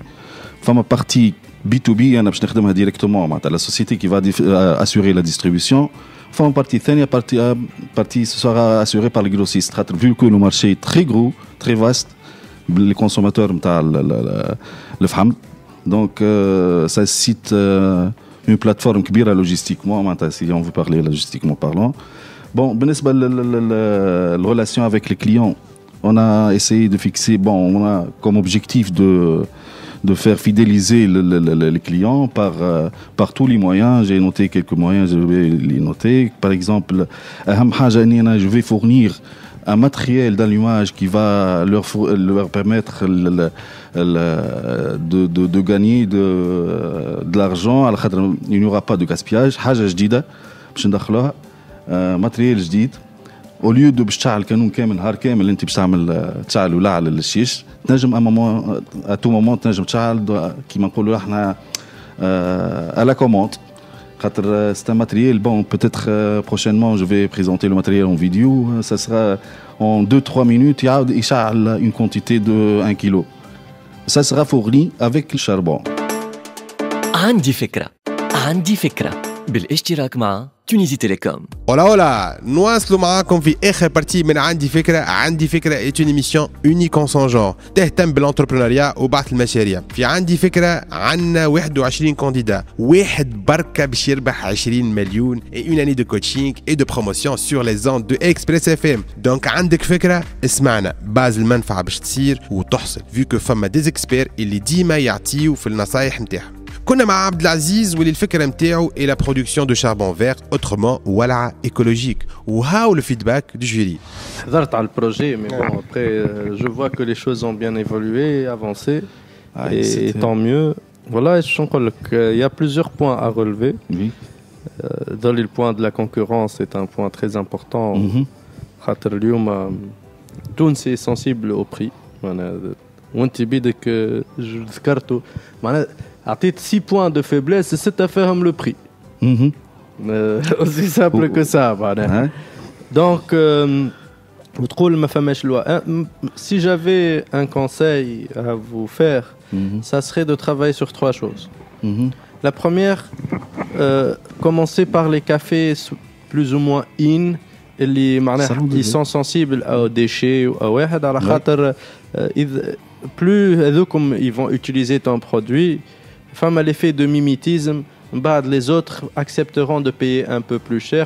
Enfin, ma partie B2B, أنا باش نخدمها directement معناتها la société qui va assurer la distribution. Enfin, partie ثانية partie ce sera assurée par les grossistes. Vu que le marché est très gros, très vaste, les consommateurs نتاع الفحم. Donc ça cite une plateforme كبيرة logistiquement, si on veut parler logistiquement parlant. Bon, بالنسبة la relation avec les clients, on a essayé de fixer, on a comme objectif de faire fidéliser les clients par tous les moyens. J'ai noté quelques moyens, je vais les noter. Par exemple, je vais fournir un matériel d'allumage qui va leur permettre de gagner de l'argent. Il n'y aura pas de gaspillage. حاجة جديدة باش ندخلوها ماتريال جديد. au lieu de باش تشعل كانون كامل نهار كامل انت باش تعمل تشعل ولا للشيش، تنجم à tout moment تنجم تشعل كيما نقولوا احنا à la commande. C'est un matériel, bon, peut-être prochainement je vais présenter le matériel en vidéo. Ça sera en 2-3 minutes, il y a une quantité de 1 kg. Ça sera fourni avec le charbon. عندي فكرة بالاشتراك مع تونيزي تيليكوم. Hola, نواصلوا معاكم في آخر بارتي من عندي فكرة est une émission unique en son genre تهتم بالانتربرونيا وبعث المشاريع. في عندي فكرة عندنا 21 كانديدا، واحد بركة باش يربح 20 مليون et une année de coaching et de promotion sur les ondes de Express FM. Donc عندك فكرة اسمعنا، باز المنفعة باش تصير وتحصل vu que فما des experts اللي ديما يعطيو في النصايح نتاعهم. كنا مع عبد العزيز واللي الفكره نتاعو اي لا برودكسيون دو شاربون فير اوترومون ولعه ايكولوجيك وهاو لو فيدباك دو جوري. حضرت على البروجي مي بون ابري جو فوا كو لي شوز اون بيان ايفولوي افونسي et tant mieux. Voilà, je pense qu'il y a plusieurs points à relever. Oui. Dans le point de la concurrence, c'est un point très important. خاطر اليوم تونس est sensible au prix. وانت بيدك ذكرته معناها عطيت 6 points de faiblesse, c'est à faire le prix. Aussi simple que ça. Donc, si j'avais un conseil à vous faire, ça serait de travailler sur 3 choses. La première, commencer par les cafés plus ou moins in, ils sont sensibles aux déchets ou à واحد على خاطر plus ils vont utiliser ton produit, femme à l'effet de mimétisme, les autres accepteront de payer un peu plus cher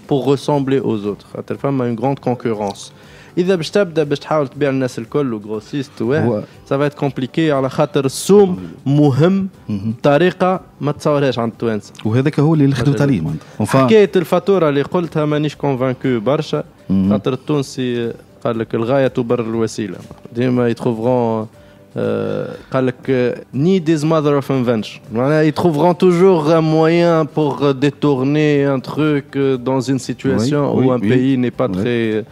pour ressembler aux autres. La femme a une grande concurrence. إذا باش تبدا باش تحاول تبيع الناس الكل وغروسيست واحد ça va être compliqué على خاطر السوم مهم بطريقة ما تصورهاش عند التوانسة. وهذاك هو اللي خدمت عليه. حكاية الفاتورة اللي قلتها مانيش كونفانكو برشا خاطر التونسي قال لك الغاية تبرر الوسيلة. ديما يتخوفرون قال لك need is mother of invention. Ils trouveront toujours un moyen pour détourner un truc dans une situation où un pays n'est pas très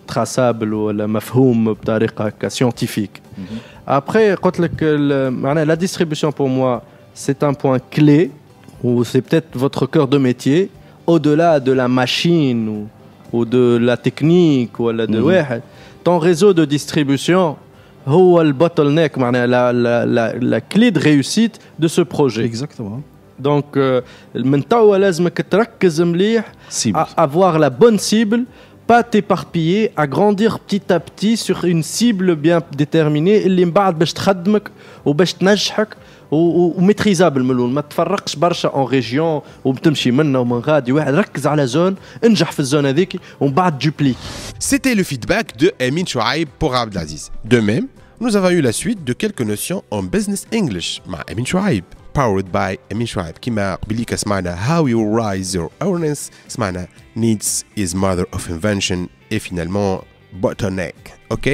traçable ولا مفهوم بطريقة هكا scientifique. Après قلت لك la distribution pour moi c'est un point clé ou c'est peut-être votre cœur de métier au-delà de la machine ou de la technique ou de واحد. Ton réseau de distribution هو البوتلنيك معناها la clé de réussite de ce projet. Exactement. Donc من توا لازمك تركز مليح avoir la bonne cible, pas t'éparpiller, agrandir petit à petit sur une cible bien déterminée اللي من بعد باش تخدمك وباش تنجحك وميتريزابل من الاول. ما تفرقش برشا اون ريجيون وبتمشي منه ومن غادي واحد. ركز على زون، انجح في الزون هذيك ومن بعد دوبليك. C'était le feedback de Emin Chouaib pour Abdelaziz. De même, nous avons eu la suite de quelques notions en business English مع Emin Chouaib. Powered by Emin Chouaib. كما قبليك سمعنا how you rise your awareness, سمعنا needs is mother of invention et finalement bottleneck. Ok?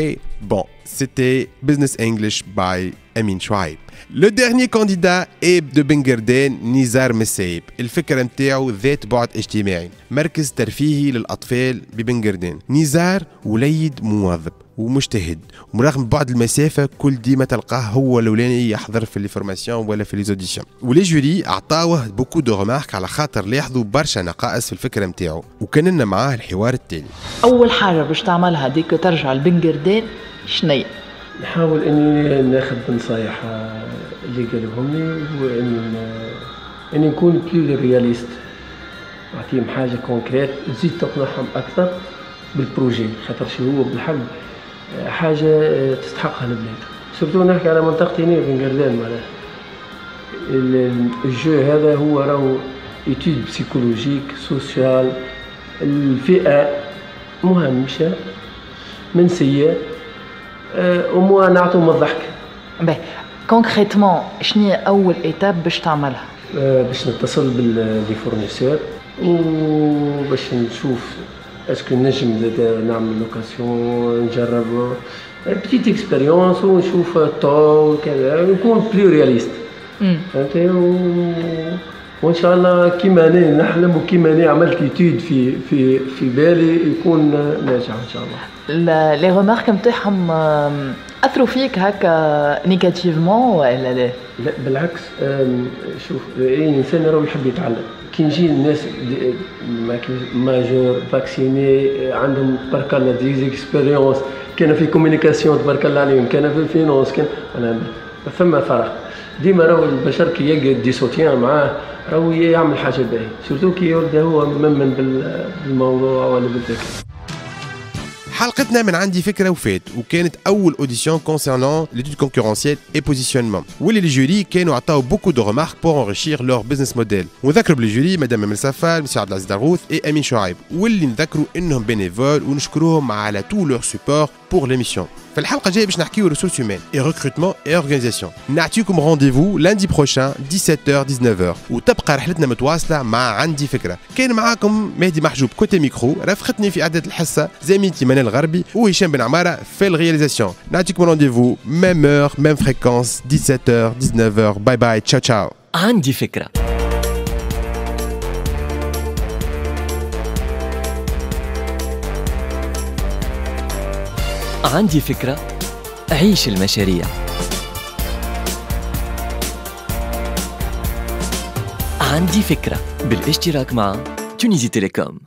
Bon, c'était business English by Emin Chouaib. Le dernier candidat est de بنقردان نزار مسايب. الفكرة متاعو ذات بعد اجتماعي، مركز ترفيهي للأطفال ببنقردان. نزار وليد موظف ومجتهد ورغم بعد المسافة كل ديما تلقاه هو الأولاني يحضر في لي فورماسيون ولا في لي زوديسيون. ولي جوري عطاوه بوكو دو رمارك على خاطر لاحظوا برشا نقائص في الفكرة متاعو وكان لنا معاه الحوار التالي. أول حاجة باش تعملها ديك ترجع لبنقردان شنية؟ نحاول اني ناخذ بنصايح اللي قالوهم لي واني نكون بلو رياليست، نعطيهم حاجه كونكريت تزيد تقنعهم اكثر بالبروجي خاطر شي هو بالحق حاجه تستحقها البلاد. سورتو نحكي على منطقتي هنا في قردان معناها الجو هذا هو راهو ايتود بسيكولوجيك سوسيال. الفئه مهمشه منسيه ومو نعطيهم الضحك. باهي كونكريتمون شنو هي اول ايتاب باش تعملها؟ باش نتصل باللي فورنيسور وباش نشوف اسكو نجم زاد نعمل لوكاسيون نجرب بتيت اكسبيريونس ونشوف الطو وكذا نكون بلو رياليست فهمتي وان شاء الله كيما انا نحلم وكيما انا عملت ايتود في بالي يكون ناجح ان شاء الله. لي ريمارك نتاعهم اثروا فيك هكا نيجاتيفمون ولا لا؟ لا بالعكس. شوف اي انسان راهو يحب يتعلم. كي نجي الناس ماجور فاكسيني عندهم تبارك الله دي اكسبيريونس، كان في كوميونيكاسيون تبارك الله عليهم، كان في الفينونس، كان فما فرق. ديما راهو البشر كي يلقى دي سوتيان معاه راهو يعمل حاجه باهيه، سورتو كي يولد هو ممن بالموضوع ولا بالذكر. حلقتنا من عندي فكره وفات، وكانت اول اوديسيون كونسيرنون ليتود كونكورونسيال اي بوزيشنمون، واللي الجوري كانوا عطاو بوكو دو ريمارك بور انريشير لور بزنس موديل. ونذكروا بالجوري مدام امل سفال، مسيو عبد العزيز داغوث اي امين شعيب، واللي نذكروا انهم بينيفول ونشكروهم على تو لور سوبور بور ليميسيون. في الحلقه الجايه باش نحكيو ريسورس هيومان اي ريكروتمون اي اورغانيزاسيون. نعطيكم رونديفو لاندي بروشان 17h 19h، وتبقى رحلتنا متواصله مع عندي فكره. كان معاكم مهدي محجوب كوتي ميكرو، رافقتني في اعداد الحصه زميلتي منال الغربي وهشام بن عماره في الرياليزاسيون. نعطيكم رونديفو ميم اور ميم فريكونس 17h 19h. باي باي، تشاو تشاو. عندي فكره. عندي فكرة. عيش المشاريع. عندي فكرة بالاشتراك مع تونيزي تيليكوم.